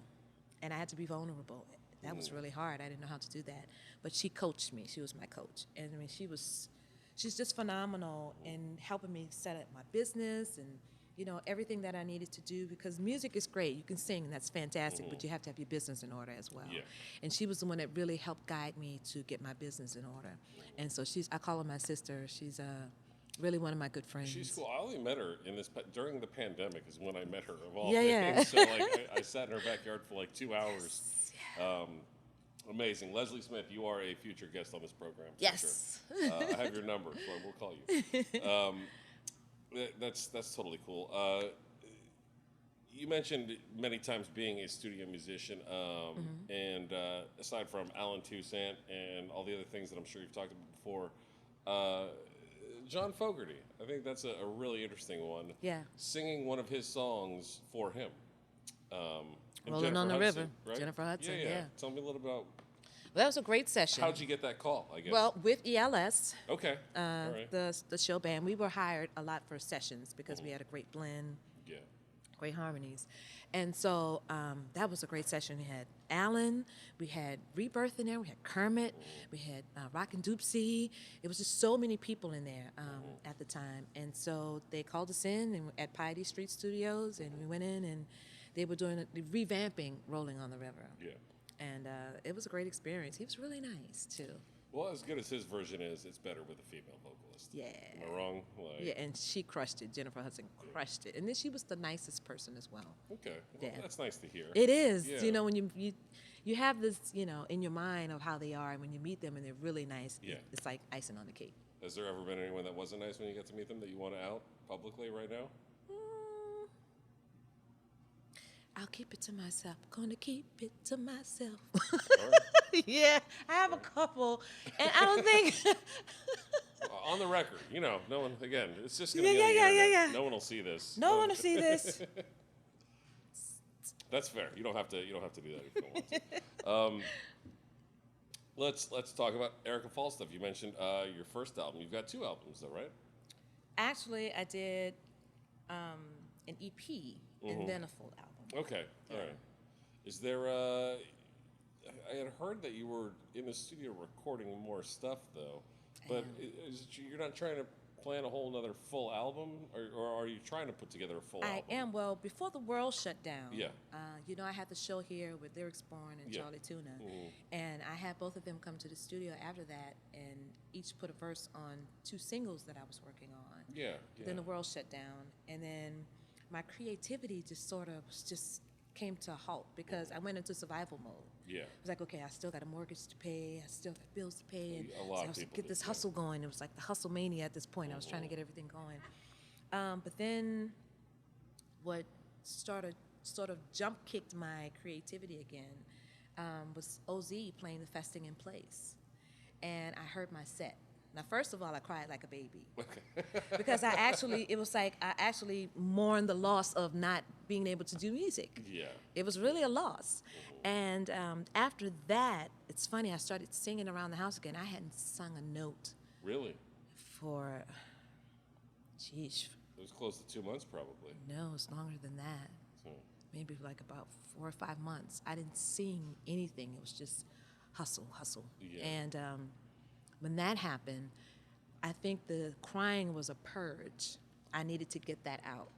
and I had to be vulnerable. That was really hard. I didn't know how to do that. But she coached me. She was my coach. And I mean, she's just phenomenal in helping me set up my business and, you know, everything that I needed to do, because music is great. You can sing, and that's fantastic, but you have to have your business in order as well. Yeah. And she was the one that really helped guide me to get my business in order. And so I call her my sister. She's really one of my good friends. She's cool. I only met her during the pandemic is when I met her, of all things. Yeah. So like I sat in her backyard for like 2 hours. Amazing. Leslie Smith, you are a future guest on this program. Yes. Sure. I have your number, so we'll call you. That's totally cool. You mentioned many times being a studio musician, and aside from Alan Toussaint and all the other things that I'm sure you've talked about before, John Fogerty, I think that's a really interesting one. Yeah. Singing one of his songs for him. Rolling on the River, right? Jennifer Hudson, yeah. Tell me a little about... Well, that was a great session. How'd you get that call, I guess? Well, with ELS, all right. the show band, we were hired a lot for sessions because we had a great blend, great harmonies. And so that was a great session. We had Alan, we had Rebirth in there, we had Kermit, we had Rockin' Doopsie. It was just so many people in there at the time. And so they called us in at Piety Street Studios, and we went in, and they were doing revamping Rolling on the River. Yeah. And it was a great experience. He was really nice, too. Well, as good as his version is, it's better with a female vocalist. Yeah. Am I wrong? Yeah, and she crushed it. Jennifer Hudson crushed it. And then she was the nicest person as well. Okay. Well, that's nice to hear. It is. Yeah. You know, when you have this, you know, in your mind of how they are, and when you meet them and they're really nice, it's like icing on the cake. Has there ever been anyone that wasn't nice when you got to meet them that you want to out publicly right now? I'll keep it to myself. Gonna keep it to myself. Yeah, I have a couple, and I don't think On the record, no one, again, it's just going to be Yeah, on the yeah, internet. yeah, yeah. No one will see this. No one will see this. That's fair. You don't have to do that if you don't want to. Let's talk about Erica Fall stuff. You mentioned your first album. You've got 2 albums, though, right? Actually, I did an EP and then a full album. Okay, all right. Is there? I had heard that you were in the studio recording more stuff, though. But you're not trying to plan a whole other full album, or are you trying to put together a full album? I am. Well, before the world shut down, Yeah. I had the show here with Lyrics Born and Charlie Tuna, and I had both of them come to the studio after that, and each put a verse on 2 singles that I was working on. Yeah. Then the world shut down, and then my creativity just sort of came to a halt because I went into survival mode. Yeah. It was like, okay, I still got a mortgage to pay, I still got bills to pay, and A lot so I of was people get do, this hustle going. It was like the hustle mania at this point. I was trying to get everything going. But then what sort of jump kicked my creativity again was OZ playing the Festing in Place. And I heard my set. Now, first of all, I cried like a baby because I actually mourned the loss of not being able to do music. Yeah. It was really a loss. And after that, it's funny, I started singing around the house again. I hadn't sung a note. Really? For, geez. It was close to 2 months, probably. No, it's longer than that. Maybe like about 4 or 5 months. I didn't sing anything. It was just hustle. Yeah. And when that happened, I think the crying was a purge. I needed to get that out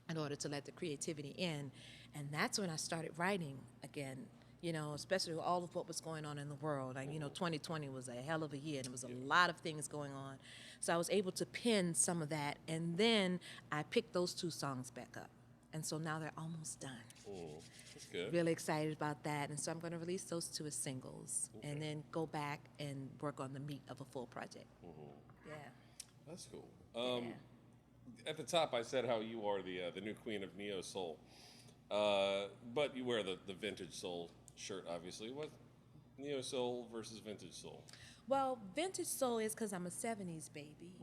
in order to let the creativity in. And that's when I started writing again, especially with all of what was going on in the world. Like, 2020 was a hell of a year, and there was a lot of things going on. So I was able to pen some of that, and then I picked those 2 songs back up. And so now they're almost done. That's good. Really excited about that. And so I'm going to release those 2 as singles and then go back and work on the meat of a full project. Yeah. That's cool. At the top, I said how you are the new queen of neo soul, but you wear the vintage soul shirt, obviously. What neo soul versus vintage soul? Well, vintage soul is because I'm a 70s baby.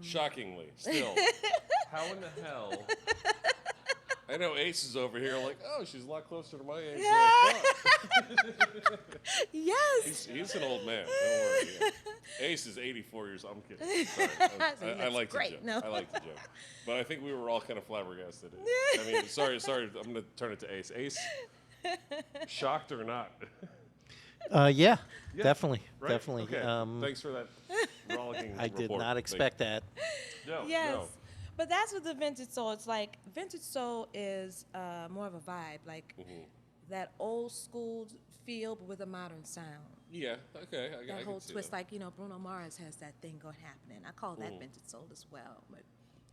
Shockingly, still. How in the hell? I know Ace is over here like, oh, she's a lot closer to my age than I thought. Yes. He's an old man. Don't worry. Yeah. Ace is 84 years old. I'm kidding. Sorry. I like the joke. No. I like the joke. But I think we were all kind of flabbergasted. I mean, sorry. I'm going to turn it to Ace. Ace, shocked or not? Yeah, definitely. Right? Definitely. Okay. Thanks for that rollicking I did report. not expect that. No, Yes. no. But that's what the vintage soul. It's like vintage soul is more of a vibe, like that old school feel, but with a modern sound. Yeah. Okay. I That can whole see twist, that. like Bruno Mars has that thing going happening. I call that vintage soul as well. But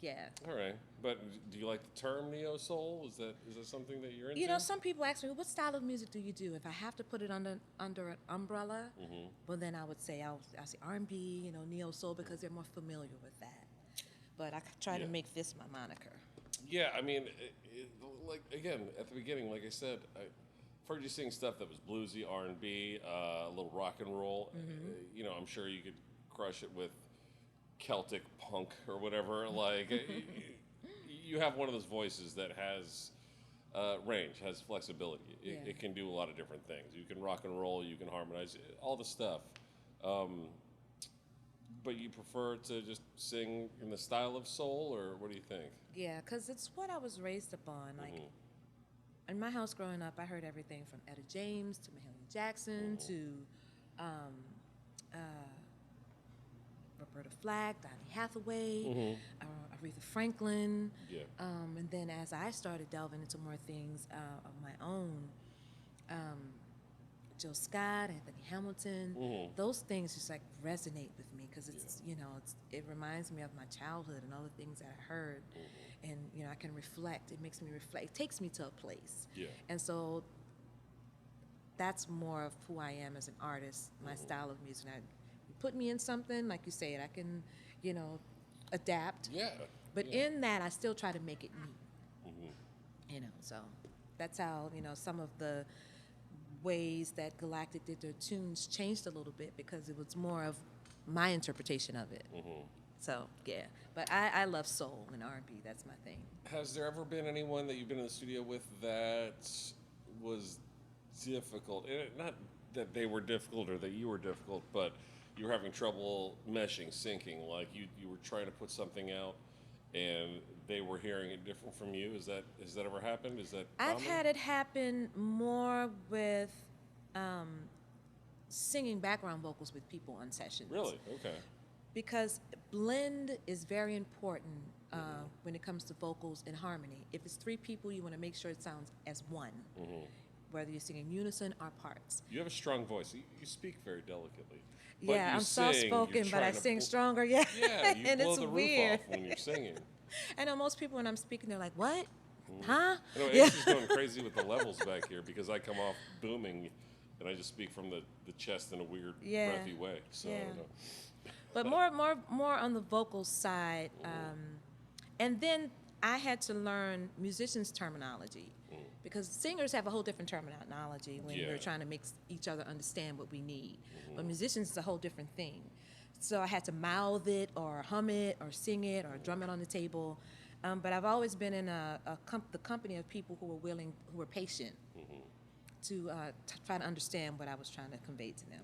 yeah. All right. But do you like the term neo soul? Is that something that you're into? Some people ask me, what style of music do you do? If I have to put it under an umbrella, well, then I would say I'll say R&B, neo soul, because they're more familiar with that. But I try to make this my moniker. Yeah, I mean, like again at the beginning, like I said, I've heard you sing stuff that was bluesy, R&B, a little rock and roll. I'm sure you could crush it with Celtic punk or whatever. Like, you have one of those voices that has range, has flexibility. It can do a lot of different things. You can rock and roll, you can harmonize, all the stuff. But you prefer to just sing in the style of soul, or what do you think? Yeah, because it's what I was raised upon. Like, in my house growing up, I heard everything from Etta James to Mahalia Jackson to Roberta Flack, Donny Hathaway, Aretha Franklin. Yeah. And then as I started delving into more things of my own, Jill Scott, Anthony Hamilton, those things just like resonate with me because it reminds me of my childhood and all the things that I heard, and I can reflect. It makes me reflect. It takes me to a place. Yeah. And so that's more of who I am as an artist. My style of music. You put me in something, like you said, I can, adapt. Yeah. But in that, I still try to make it me. So that's how some of the ways that Galactic did their tunes changed a little bit because it was more of my interpretation of it. So yeah, but I love soul and R&B. That's my thing. Has there ever been anyone that you've been in the studio with that was difficult? Not that they were difficult or that you were difficult, but you were having trouble meshing, syncing. Like you were trying to put something out, and they were hearing it different from you. Has that ever happened? Is that common? I've had it happen more with singing background vocals with people on sessions. Really? Okay. Because blend is very important when it comes to vocals and harmony. If it's three people, you want to make sure it sounds as one, whether you're singing unison or parts. You have a strong voice. You speak very delicately. Yeah, I'm soft-spoken, but I sing stronger. Yeah, yeah, you and blow it's the weird. roof off when you're singing. I know most people when I'm speaking, they're like, "What? Huh?" I know Ace's going crazy with the levels back here because I come off booming, and I just speak from the chest in a weird, breathy way. So. Yeah. But more on the vocal side, and then I had to learn musicians' terminology because singers have a whole different terminology when we're trying to make each other understand what we need. But musicians is a whole different thing. So I had to mouth it or hum it or sing it or drum it on the table. But I've always been in the company of people who were patient to try to understand what I was trying to convey to them.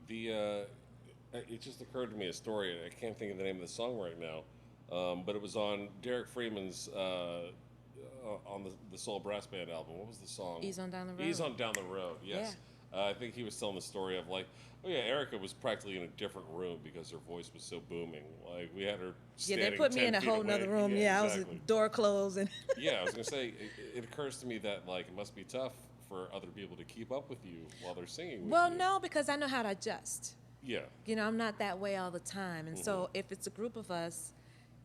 Yeah. It just occurred to me a story. I can't think of the name of the song right now, but it was on Derek Freeman's on the Soul Brass Band album. What was the song? Ease on Down the Road. Ease on Down the Road. Yes. Yeah. I think he was telling the story of like, Erica was practically in a different room because her voice was so booming. Like we had her standing. Yeah, they put me in a whole nother room. Yeah, exactly. I was door closed and. Yeah, I was gonna say it occurs to me that like it must be tough for other people to keep up with you while they're singing. With well, you. no, because I know how to adjust. Yeah. I'm not that way all the time. And so if it's a group of us,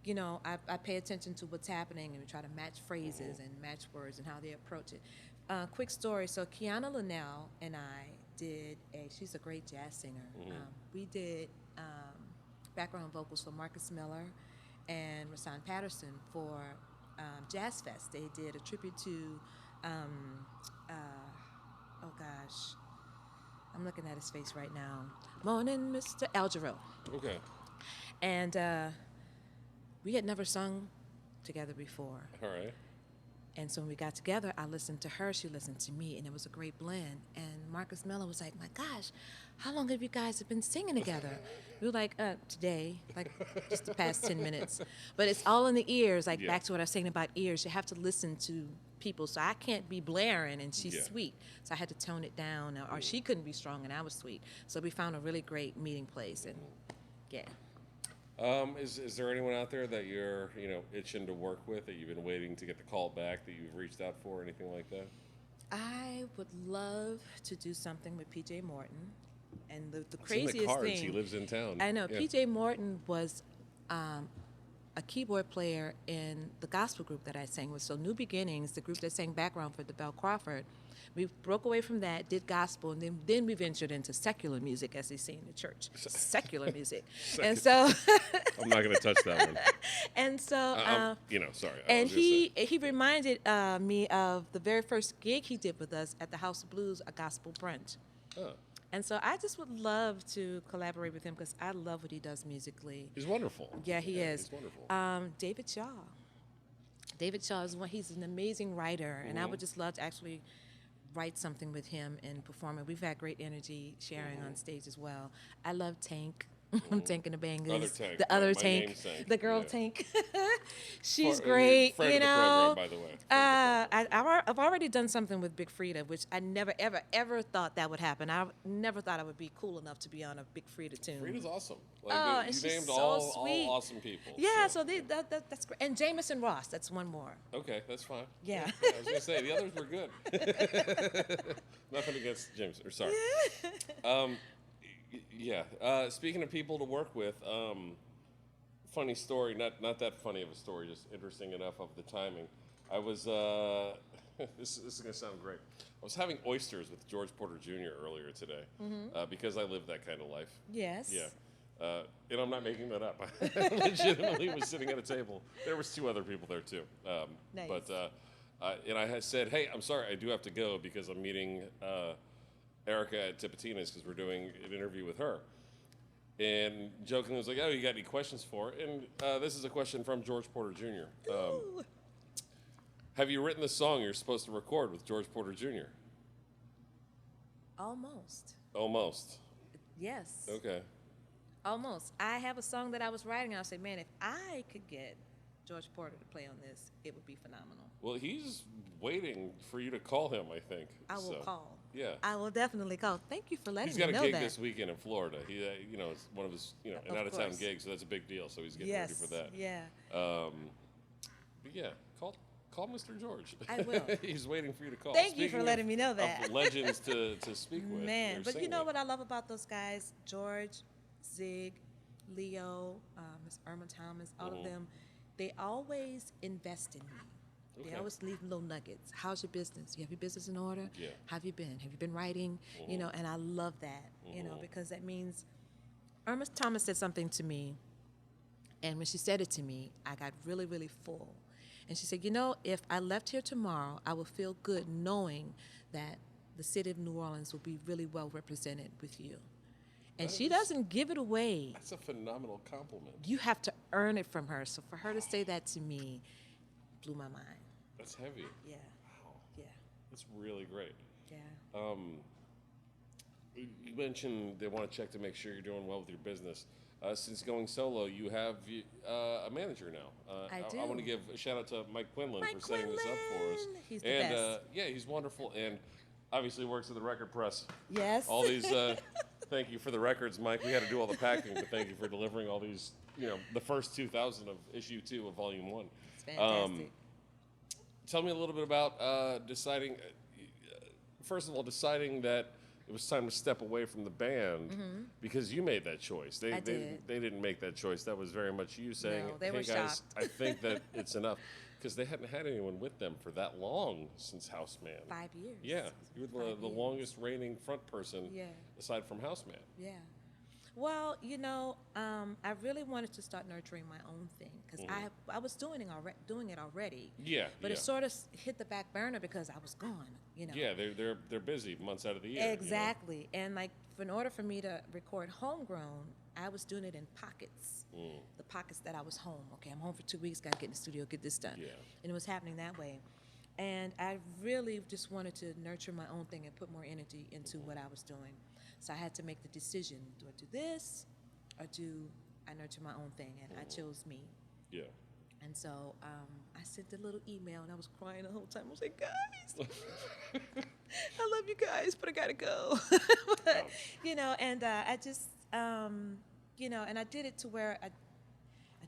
I pay attention to what's happening and we try to match phrases and match words and how they approach it. Quick story. So Kiana Linnell and I she's a great jazz singer. We did background vocals for Marcus Miller and Rasan Patterson for Jazz Fest. They did a tribute to, I'm looking at his face right now. Morning, Mr. Algero. Okay. And we had never sung together before. All right. And so when we got together, I listened to her, she listened to me, and it was a great blend. And Marcus Mello was like, my gosh, how long have you guys been singing together? We were like, today, like just the past 10 minutes. But it's all in the ears, like back to what I was saying about ears. You have to listen to people. So I can't be blaring and she's sweet. So I had to tone it down, or she couldn't be strong and I was sweet. So we found a really great meeting place, and Is there anyone out there that you're, itching to work with, that you've been waiting to get the call back, that you've reached out for, anything like that? I would love to do something with PJ Morton. And the I've seen craziest the cards. thing, He lives in town. I know, Yeah. PJ Morton was a keyboard player in the gospel group that I sang with. So New Beginnings, the group that sang background for DeBelle Crawford, we broke away from that, did gospel, and then we ventured into secular music, as they say in the church. Secular music. And so I'm not going to touch that one. And so sorry. And he reminded me of the very first gig he did with us at the House of Blues, a gospel brunch. Oh. And so I just would love to collaborate with him because I love what he does musically. He's wonderful. Yeah, he is. He's wonderful. David Shaw. David Shaw he's an amazing writer, and I would just love to actually write something with him and perform it. We've had great energy sharing on stage as well. I love Tank. Tank and the Bangers. The other Tank. The girl Tank. She's great. Friend of the program, by the way. I've already done something with Big Frida, which I never, ever, ever thought that would happen. I never thought I would be cool enough to be on a Big Frida tune. Frida's awesome. And you she's named so all sweet. awesome people. Yeah, so that's great. And Jameson Ross, that's one more. Okay, that's fine. Yeah. I was going to say, the others were good. Nothing against James, or sorry. Speaking of people to work with, funny story, not that funny of a story, just interesting enough of the timing. I was, this is going to sound great. I was having oysters with George Porter Jr. earlier today because I live that kind of life. Yes. Yeah. And I'm not making that up. I legitimately was sitting at a table. There was 2 other people there too. Nice. But and I had said, hey, I'm sorry, I do have to go because I'm meeting Erica at Tipitina's because we're doing an interview with her. and jokingly was like, "Oh, you got any questions for?" And this is a question from George Porter Jr. Have you written the song you're supposed to record with George Porter Jr.? Almost. Almost. Yes. Okay. Almost. I have a song that I was writing. I was saying, man, if I could get George Porter to play on this, it would be phenomenal. Well, he's waiting for you to call him, I think. I will call. Yeah. I will definitely call. Thank you for letting He's me know got that. a gig this weekend in Florida. He, it's one of his, an out-of-town gig, so that's a big deal. So he's getting ready for that. Yeah. But yeah, call Mr. George. I will. He's waiting for you to call. Thank you for letting me know that. Of legends to speak with. Man, but you know what I love about those guys? George, Zig, Leo, Miss Irma Thomas, all of them, they always invest in me. Okay. They always leave little nuggets. How's your business? You have your business in order? Yeah. How have you been? Have you been writing? And I love that, because that means Irma Thomas said something to me, and when she said it to me, I got really, really full. And she said, if I left here tomorrow, I would feel good knowing that the city of New Orleans will be really well represented with you. And she doesn't give it away. That's a phenomenal compliment. You have to earn it from her. So for her to say that to me blew my mind. That's heavy. Yeah. Wow. Yeah. That's really great. Yeah. You mentioned they want to check to make sure you're doing well with your business. Since going solo, you have a manager now. I do. I want to give a shout out to Mike Quinlan for setting this up for us. He's the best. Yeah, he's wonderful, and obviously works at the record press. Yes. All these. Thank you for the records, Mike. We had to do all the packing, but thank you for delivering all these. The first 2,000 of issue 2 of volume 1. It's fantastic. Tell me a little bit about deciding. First of all, deciding that it was time to step away from the band because you made that choice. They didn't make that choice. That was very much you saying, No, they "Hey were guys, shocked. I think that it's enough," because they hadn't had anyone with them for that long since Houseman. 5 years. Yeah, you were the longest reigning front person aside from Houseman. Yeah. Well, I really wanted to start nurturing my own thing because I was doing it already. Yeah. But it sort of hit the back burner because I was gone. Yeah, they're busy months out of the year. Exactly, and in order for me to record homegrown, I was doing it in pockets. The pockets that I was home. Okay, I'm home for 2 weeks. Got to get in the studio, get this done. Yeah. And it was happening that way. And I really just wanted to nurture my own thing and put more energy into what I was doing. So I had to make the decision: do I do this, or do I nurture my own thing? And I chose me. Yeah. And so I sent a little email, and I was crying the whole time. I was like, guys, I love you guys, but I gotta go. But, and I just, and I did it to where I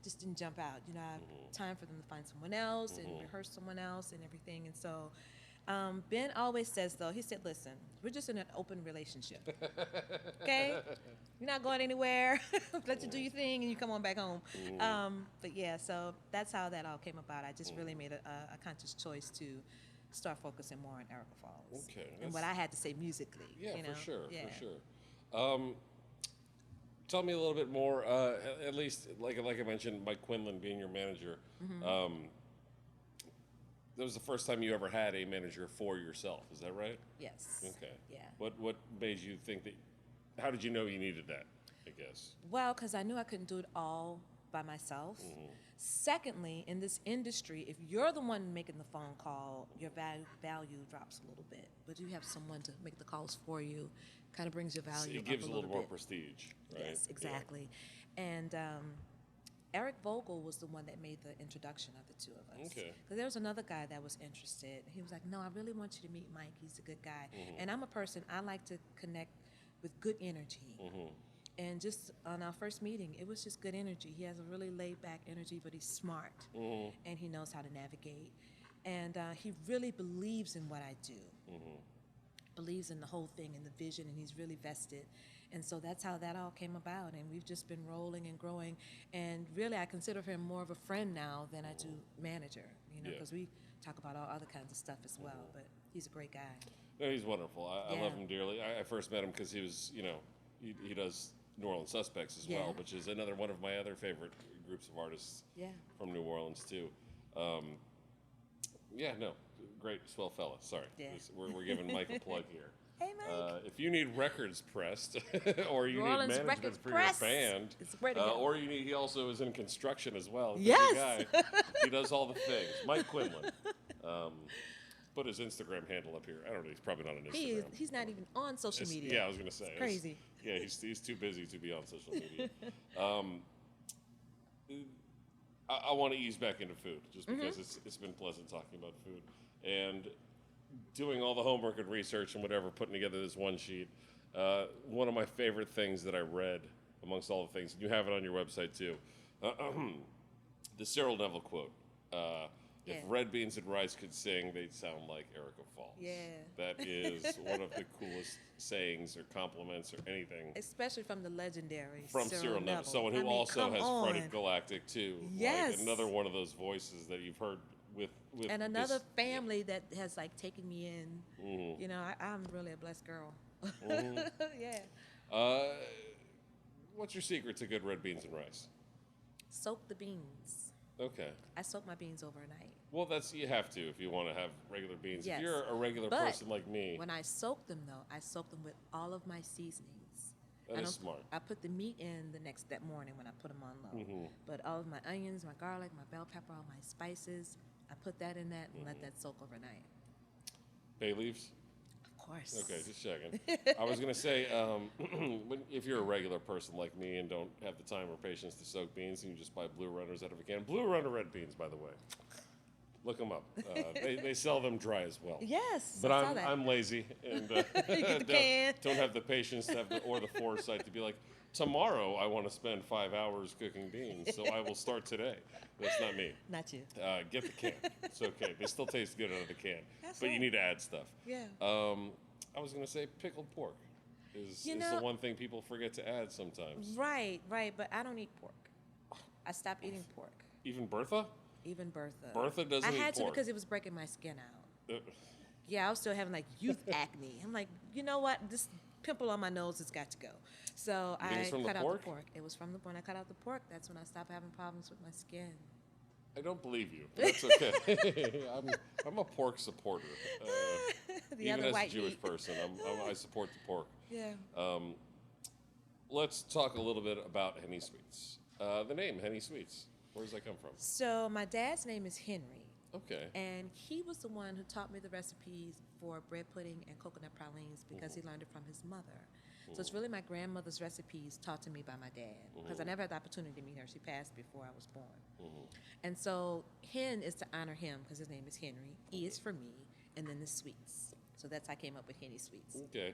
just didn't jump out. I had time for them to find someone else and rehearse someone else and everything. And so Ben always says, though, he said, listen, we're just in an open relationship, okay? You're not going anywhere. Let you do your thing and you come on back home. But yeah, so that's how that all came about. I just really made a conscious choice to start focusing more on Erica Falls. Okay. And what I had to say musically. Yeah, for sure, Yeah. for sure. Tell me a little bit more, at least, like I mentioned, Mike Quinlan being your manager. That was the first time you ever had a manager for yourself, is that right? Yes. Okay. Yeah. What made you think that, how did you know you needed that, I guess? Well, because I knew I couldn't do it all by myself. Secondly, in this industry, if you're the one making the phone call, your value drops a little bit. But you have someone to make the calls for you, kind of brings your value It gives up a little more bit. prestige, right? Yes, exactly. Yeah. And Eric Vogel was the one that made the introduction of the two of us. Okay. Because there was another guy that was interested. He was like, no, I really want you to meet Mike. He's a good guy. And I'm a person, I like to connect with good energy. And just on our first meeting, it was just good energy. He has a really laid-back energy, but he's smart. And he knows how to navigate. And he really believes in what I do. Believes in the whole thing and the vision, and he's really vested. And so that's how that all came about, and we've just been rolling and growing. And really, I consider him more of a friend now than I do manager, because we talk about all other kinds of stuff as well. But he's a great guy. No, he's wonderful. I love him dearly. I first met him because he was, he does New Orleans Suspects as well, which is another one of my other favorite groups of artists from New Orleans, too. Great, swell fella. Sorry. Yeah. We're giving Mike a plug here. Hey, Mike. If you need records pressed, or you Orleans need management Records for Press. your band, It's where to go. or he also is in construction as well. Busy Yes. guy. He does all the things. Mike Quinlan. Put his Instagram handle up here. I don't know. He's probably not on Instagram. He's not even on social media. Yeah, I was going to say. It's crazy. Yeah, he's too busy to be on social media. I want to ease back into food just because it's been pleasant talking about food. And doing all the homework and research and whatever, putting together this one sheet, one of my favorite things that I read amongst all the things, and you have it on your website too, the Cyril Neville quote. If red beans and rice could sing, they'd sound like Erica Falls. Yeah. That is one of the coolest sayings or compliments or anything. Especially from the legendary From Cyril Neville. Someone who also has fronted Galactic too. Yes. Like another one of those voices that you've heard with and another family that has like taken me in. Mm-hmm. You know, I'm really a blessed girl. Mm-hmm. Yeah. What's your secret to good red beans and rice? Soak the beans. Okay. I soak my beans overnight. Well, you have to if you want to have regular beans. Yes. If you're a regular But person like me. when I soak them, though, I soak them with all of my seasonings. That is smart. I put the meat in that morning when I put them on low. Mm-hmm. But all of my onions, my garlic, my bell pepper, all my spices, I put that in that and let that soak overnight. Bay leaves? Of course. Okay, just checking. I was going to say, if you're a regular person like me and don't have the time or patience to soak beans, and you just buy Blue Runners out of a can. Blue Runner red beans, by the way. Look them up. They sell them dry as well. Yes, but I saw that. I'm lazy and don't have the patience to have or the foresight to be like, tomorrow I want to spend 5 hours cooking beans, so I will start today. That's not me. Not you. Get the can. It's okay. They still taste good out of the can, That's but you right. need to add stuff. Yeah. I was going to say pickled pork is the one thing people forget to add sometimes. Right. But I don't eat pork. I stopped eating pork. Even Bertha? Even Bertha. Bertha doesn't eat pork. I had to because it was breaking my skin out. Yeah, I was still having like youth acne. I'm like, you know what? This pimple on my nose has got to go. So I cut out the pork. It was from when I cut out the pork. That's when I stopped having problems with my skin. I don't believe you. That's okay. I'm a pork supporter. Even as a Jewish person, I support the pork. Yeah. Let's talk a little bit about Henny Sweets. The name Henny Sweets. Where does that come from? So my dad's name is Henry. Okay. And he was the one who taught me the recipes for bread pudding and coconut pralines because he learned it from his mother. So it's really my grandmother's recipes taught to me by my dad because I never had the opportunity to meet her. She passed before I was born. And so Hen is to honor him because his name is Henry. E is for me, and then the sweets. So that's how I came up with Henny Sweets. Okay.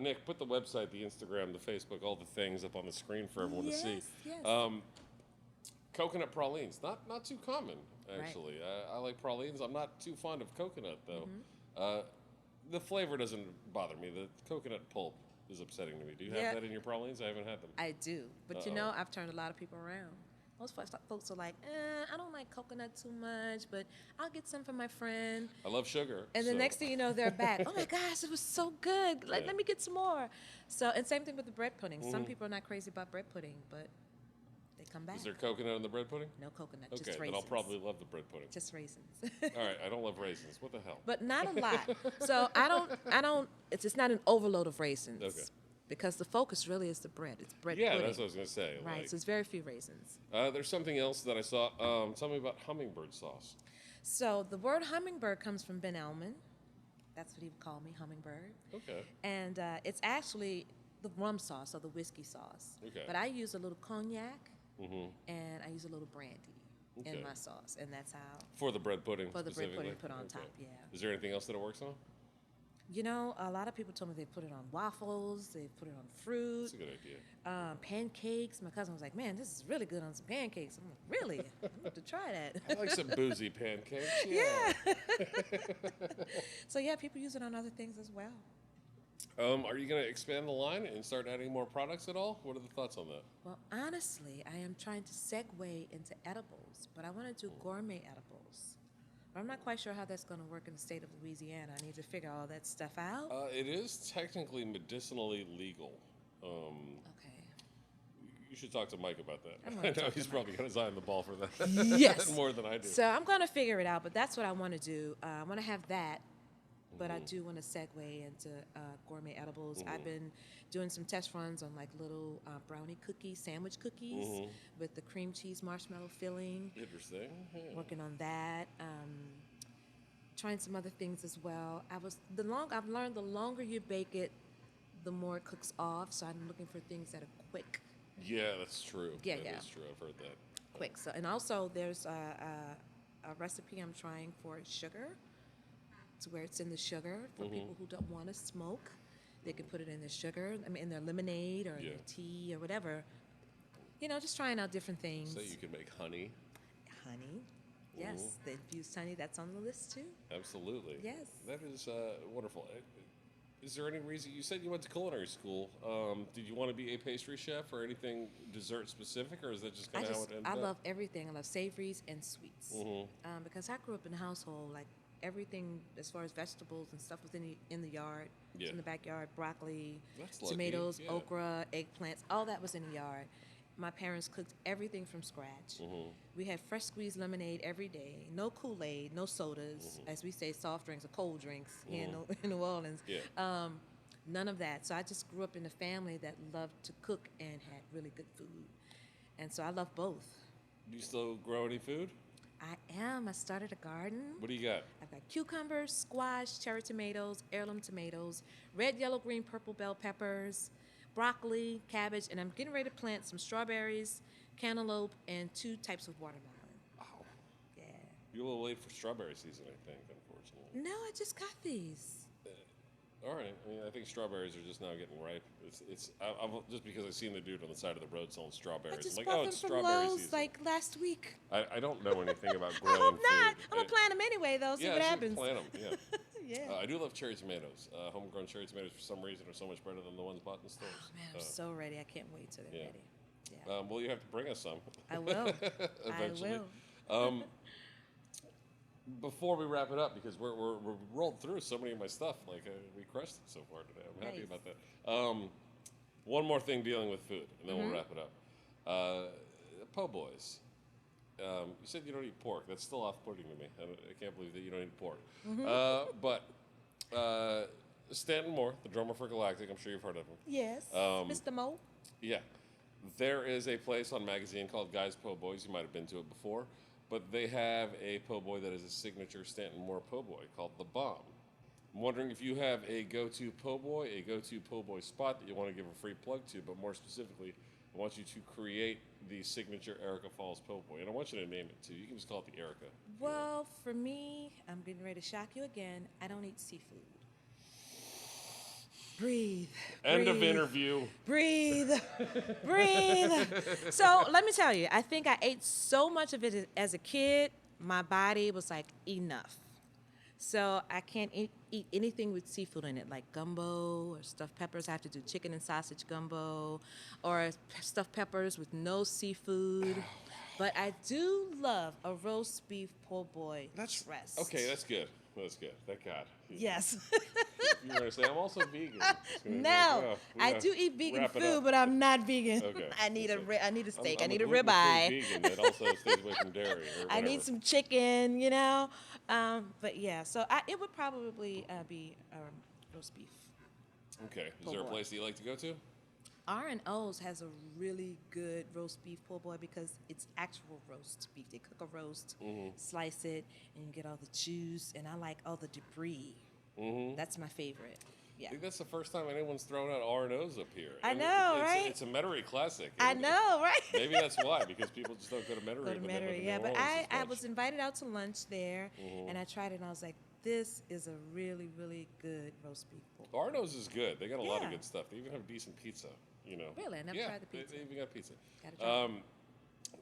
Nick, put the website, the Instagram, the Facebook, all the things up on the screen for everyone to see. Yes. Coconut pralines, not too common, actually. Right. I like pralines. I'm not too fond of coconut, though. The flavor doesn't bother me. The coconut pulp is upsetting to me. Do you have that in your pralines? I haven't had them. I do. But I've turned a lot of people around. Most folks are like, I don't like coconut too much, but I'll get some for my friend. I love sugar. And the next thing you know, they're back. Oh my gosh, it was so good. Let me get some more. So, and same thing with the bread pudding. Some people are not crazy about bread pudding, but they come back. Is there coconut in the bread pudding? No coconut, just raisins. Then I'll probably love the bread pudding. Just raisins. All right, I don't love raisins. What the hell? But not a lot. So I don't. It's not an overload of raisins. Okay. Because the focus really is the bread. It's bread pudding. pudding. That's what I was going to say. Right, so it's very few raisins. There's something else that I saw. Tell me about hummingbird sauce. So the word hummingbird comes from Ben Elman. That's what he would call me, hummingbird. Okay. And it's actually the rum sauce or the whiskey sauce. Okay. But I use a little cognac and I use a little brandy in my sauce. And that's how... For the bread pudding For the bread pudding put on top, yeah. Is there anything else that it works on? You know, a lot of people told me they put it on waffles, they put it on fruit. That's a good idea. Pancakes. My cousin was like, man, this is really good on some pancakes. I'm like, really? I have to try that. I like some boozy pancakes. Yeah. So, yeah, people use it on other things as well. Are you going to expand the line and start adding more products at all? What are the thoughts on that? Well, honestly, I am trying to segue into edibles, but I want to do gourmet edibles. But I'm not quite sure how that's going to work in the state of Louisiana. I need to figure all that stuff out. It is technically medicinally legal. Okay. You should talk to Mike about that. I know he's probably got his eye on the ball for that. Yes. More than I do. So I'm going to figure it out, but that's what I want to do. I want to have that but I do want to segue into gourmet edibles. I've been doing some test runs on like little brownie cookies, sandwich cookies with the cream cheese marshmallow filling. Interesting. Yeah. Working on that. Trying some other things as well. I've learned the longer you bake it, the more it cooks off. So I'm looking for things that are quick. Yeah, that's true. Yeah, That's true. I've heard that. Quick. So, and also there's a recipe I'm trying for sugar. It's where it's in the sugar for people who don't want to smoke. They can put it in their sugar, in their lemonade or in their tea or whatever. You know, just trying out different things. So you can make honey. Honey. Yes, the infused honey, that's on the list too. Absolutely. Yes. That is wonderful. Is there any reason, you said you went to culinary school. Did you want to be a pastry chef or anything dessert specific, or is that just kind of how it ended up? I love everything. I love savories and sweets. Because I grew up in a household, like everything as far as vegetables and stuff was in the yard, in the backyard, broccoli, tomatoes, okra, eggplants, all that was in the yard. My parents cooked everything from scratch. We had fresh squeezed lemonade every day, no Kool-Aid, no sodas, as we say, soft drinks or cold drinks here in New Orleans. None of that. So I just grew up in a family that loved to cook and had really good food. And so I love both. Do you still grow any food? I am. I started a garden. What do you got? I've got cucumbers, squash, cherry tomatoes, heirloom tomatoes, red, yellow, green, purple bell peppers, broccoli, cabbage, and I'm getting ready to plant some strawberries, cantaloupe, and 2 types of watermelon. Wow. Yeah. You're a little late for strawberry season, I think, unfortunately. No, I just got these. All right. I mean, I think strawberries are just now getting ripe. I'm just because I seen the dude on the side of the road selling strawberries. I just I'm like, bought them it's from strawberry Lowe's season. like last week. I don't know anything about I growing hope not. food. I'm going to plant them anyway, though, see what happens. Plant them, yeah. Yeah. I do love cherry tomatoes. Homegrown cherry tomatoes, for some reason, are so much better than the ones bought in stores. Oh, man, I'm so ready. I can't wait till they're ready. Yeah. Well, you have to bring us some. I will. Eventually. I will. Before we wrap it up, because we're rolled through so many of my stuff, like we crushed it so far today. I'm happy about that. One more thing dealing with food, and then we'll wrap it up. Po' boys. You said you don't eat pork. That's still off-putting to me. I can't believe that you don't eat pork. But Stanton Moore, the drummer for Galactic, I'm sure you've heard of him. Yes. Mr. Mo. Yeah. There is a place on Magazine called Guy's Po' Boys. You might have been to it before. But they have a po' boy that is a signature Stanton Moore po' boy called The Bomb. I'm wondering if you have a go-to po' boy, a go-to po' boy spot that you want to give a free plug to, but more specifically, I want you to create the signature Erica Falls po' boy. And I want you to name it, too. You can just call it the Erica. Well, for me, I'm getting ready to shock you again. I don't eat seafood. Breathe. End of interview. Breathe. Breathe. So let me tell you, I think I ate so much of it as a kid, my body was like, enough. So I can't eat anything with seafood in it, like gumbo or stuffed peppers. I have to do chicken and sausage gumbo or stuffed peppers with no seafood. But I do love a roast beef po' boy dress. Okay, that's good. That's good. Thank God. Yes. You were going to say, I'm also vegan. No, I do eat vegan food, but I'm not vegan. Okay. I need a steak. I need a ribeye. Vegan that also stays away from dairy. I need some chicken, you know. But yeah, so it would probably be roast beef. Okay. Is there a place that you like to go to? R&O's has a really good roast beef po' boy because it's actual roast beef. They cook a roast, slice it, and you get all the juice, and I like all the debris. That's my favorite. Yeah. I think that's the first time anyone's thrown out R&O's up here. I know, right? It's a Metairie classic. I know, right? Maybe that's why, because people just don't go to Metairie. Yeah, but I was invited out to lunch there, and I tried it, and I was like, this is a really, really good roast beef po' boy. R&O's is good. They got a lot of good stuff. They even have decent pizza, you know. Really? I never tried the pizza. They even got pizza. Gotta try it.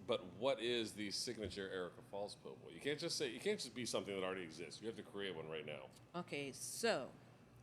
But what is the signature Erica Falls po' boy? You can't just be something that already exists. You have to create one right now. Okay, so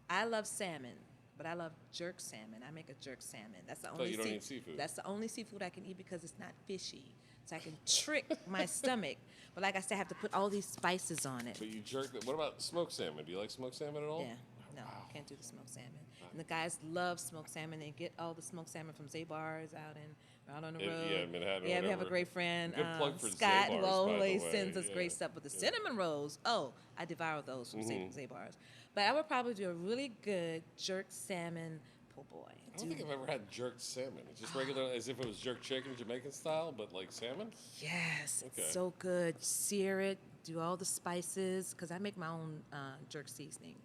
I love salmon, but I love jerk salmon. I make a jerk salmon. That's the only. You don't eat seafood. That's the only seafood I can eat because it's not fishy, so I can trick my stomach. But like I said, I have to put all these spices on it. But you jerk. What about smoked salmon? Do you like smoked salmon at all? Yeah. No, I can't do the smoked salmon. And the guys love smoked salmon. They get all the smoked salmon from Zabar's out on the road. Yeah, Manhattan. Yeah, we have a great friend, Good plug for Scott, Zabar's, who always by the way. sends us great stuff. But the cinnamon rolls, I devour those from Zabar's. But I would probably do a really good jerk salmon po' boy. I don't think I've ever had jerked salmon. It's just regular, as if it was jerk chicken, Jamaican style, but like salmon? Yes, it's so good. Sear it, do all the spices, because I make my own jerk seasoning.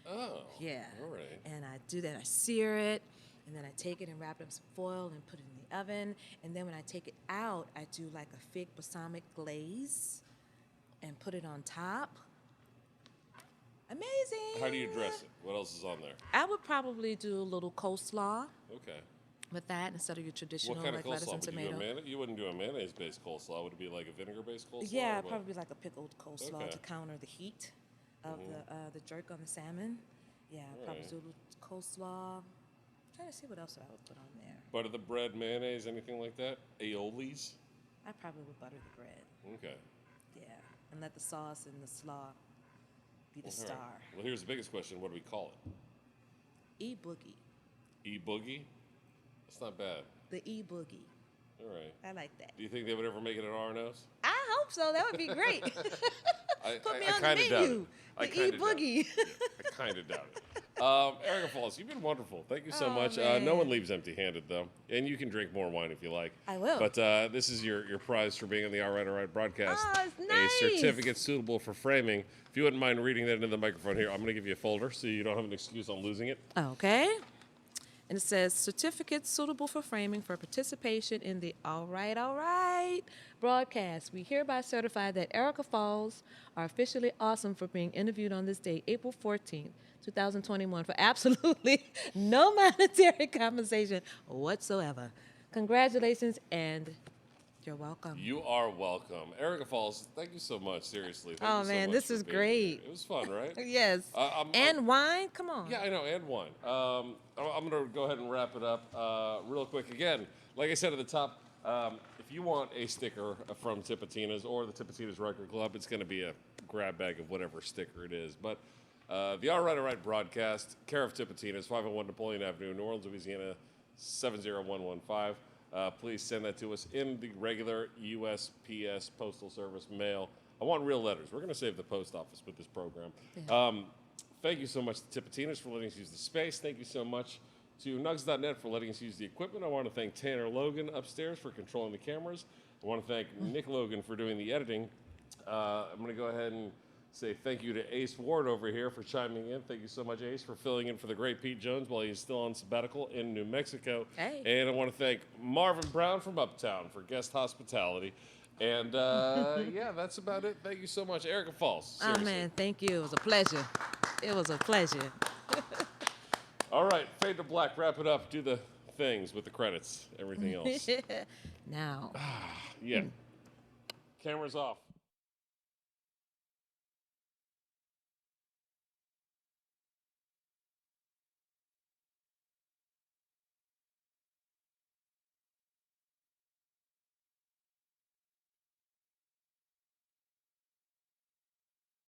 Oh. Yeah. All right. And I do that. I sear it, and then I take it and wrap it up in some foil and put it in the oven. And then when I take it out, I do like a fig balsamic glaze and put it on top. Amazing. How do you dress it? What else is on there? I would probably do a little coleslaw. Okay. With that instead of your traditional What kind like of lettuce coleslaw and would you tomato. do? You wouldn't do a mayonnaise-based coleslaw. Would it be like a vinegar-based coleslaw? Yeah, probably like a pickled coleslaw to counter the heat of Mm-hmm. the jerk on the salmon. Yeah, probably right. do a little coleslaw. I'm trying to see what else I would put on there. Butter the bread, mayonnaise, anything like that? Aiolis? I probably would butter the bread. Okay. Yeah, and let the sauce and the slaw be the All star. right. Well, here's the biggest question. What do we call it? E-boogie. E-boogie? That's not bad. The e-boogie. All right. I like that. Do you think they would ever make it at R&O's? I hope so. That would be great. Put me on the kinda doubt menu. it. The e-boogie. I kind of doubt it. Erica Falls, you've been wonderful. Thank you so Oh, much. man. No one leaves empty-handed, though. And you can drink more wine if you like. I will. But this is your prize for being on the All Right broadcast. Oh, it's nice. A certificate suitable for framing. If you wouldn't mind reading that into the microphone here, I'm going to give you a folder so you don't have an excuse on losing it. Okay. And it says, certificate suitable for framing for participation in the All Right broadcast. We hereby certify that Erica Falls are officially awesome for being interviewed on this day, April 14th, 2021, for absolutely no monetary compensation whatsoever. Congratulations, and you're welcome. You are welcome. Erica Falls, thank you so much. Seriously. Thank Oh, you so man, much this for is being great. here. It was fun, right? Yes. And wine? Come on. Yeah, I know, and wine. I'm going to go ahead and wrap it up real quick. Again, like I said at the top, if you want a sticker from Tipitina's or the Tipitina's Record Club, it's going to be a grab bag of whatever sticker it is. But the All Right broadcast, care of Tipitina's, 501 Napoleon Avenue, New Orleans, Louisiana, 70115. Please send that to us in the regular USPS Postal Service mail. I want real letters. We're going to save the post office with this program. Yeah. Thank you so much to Tipitina's for letting us use the space. Thank you so much to Nugs.net for letting us use the equipment. I want to thank Tanner Logan upstairs for controlling the cameras. I want to thank Nick Logan for doing the editing. I'm going to go ahead and say thank you to Ace Ward over here for chiming in. Thank you so much, Ace, for filling in for the great Pete Jones while he's still on sabbatical in New Mexico. Hey. And I want to thank Marvin Brown from Uptown for guest hospitality. And yeah, that's about it. Thank you so much, Erica Falls. Seriously. Oh, man, thank you. It was a pleasure. It was a pleasure. All right, fade to black. Wrap it up. Do the things with the credits. Everything else. Now. Yeah. Camera's off.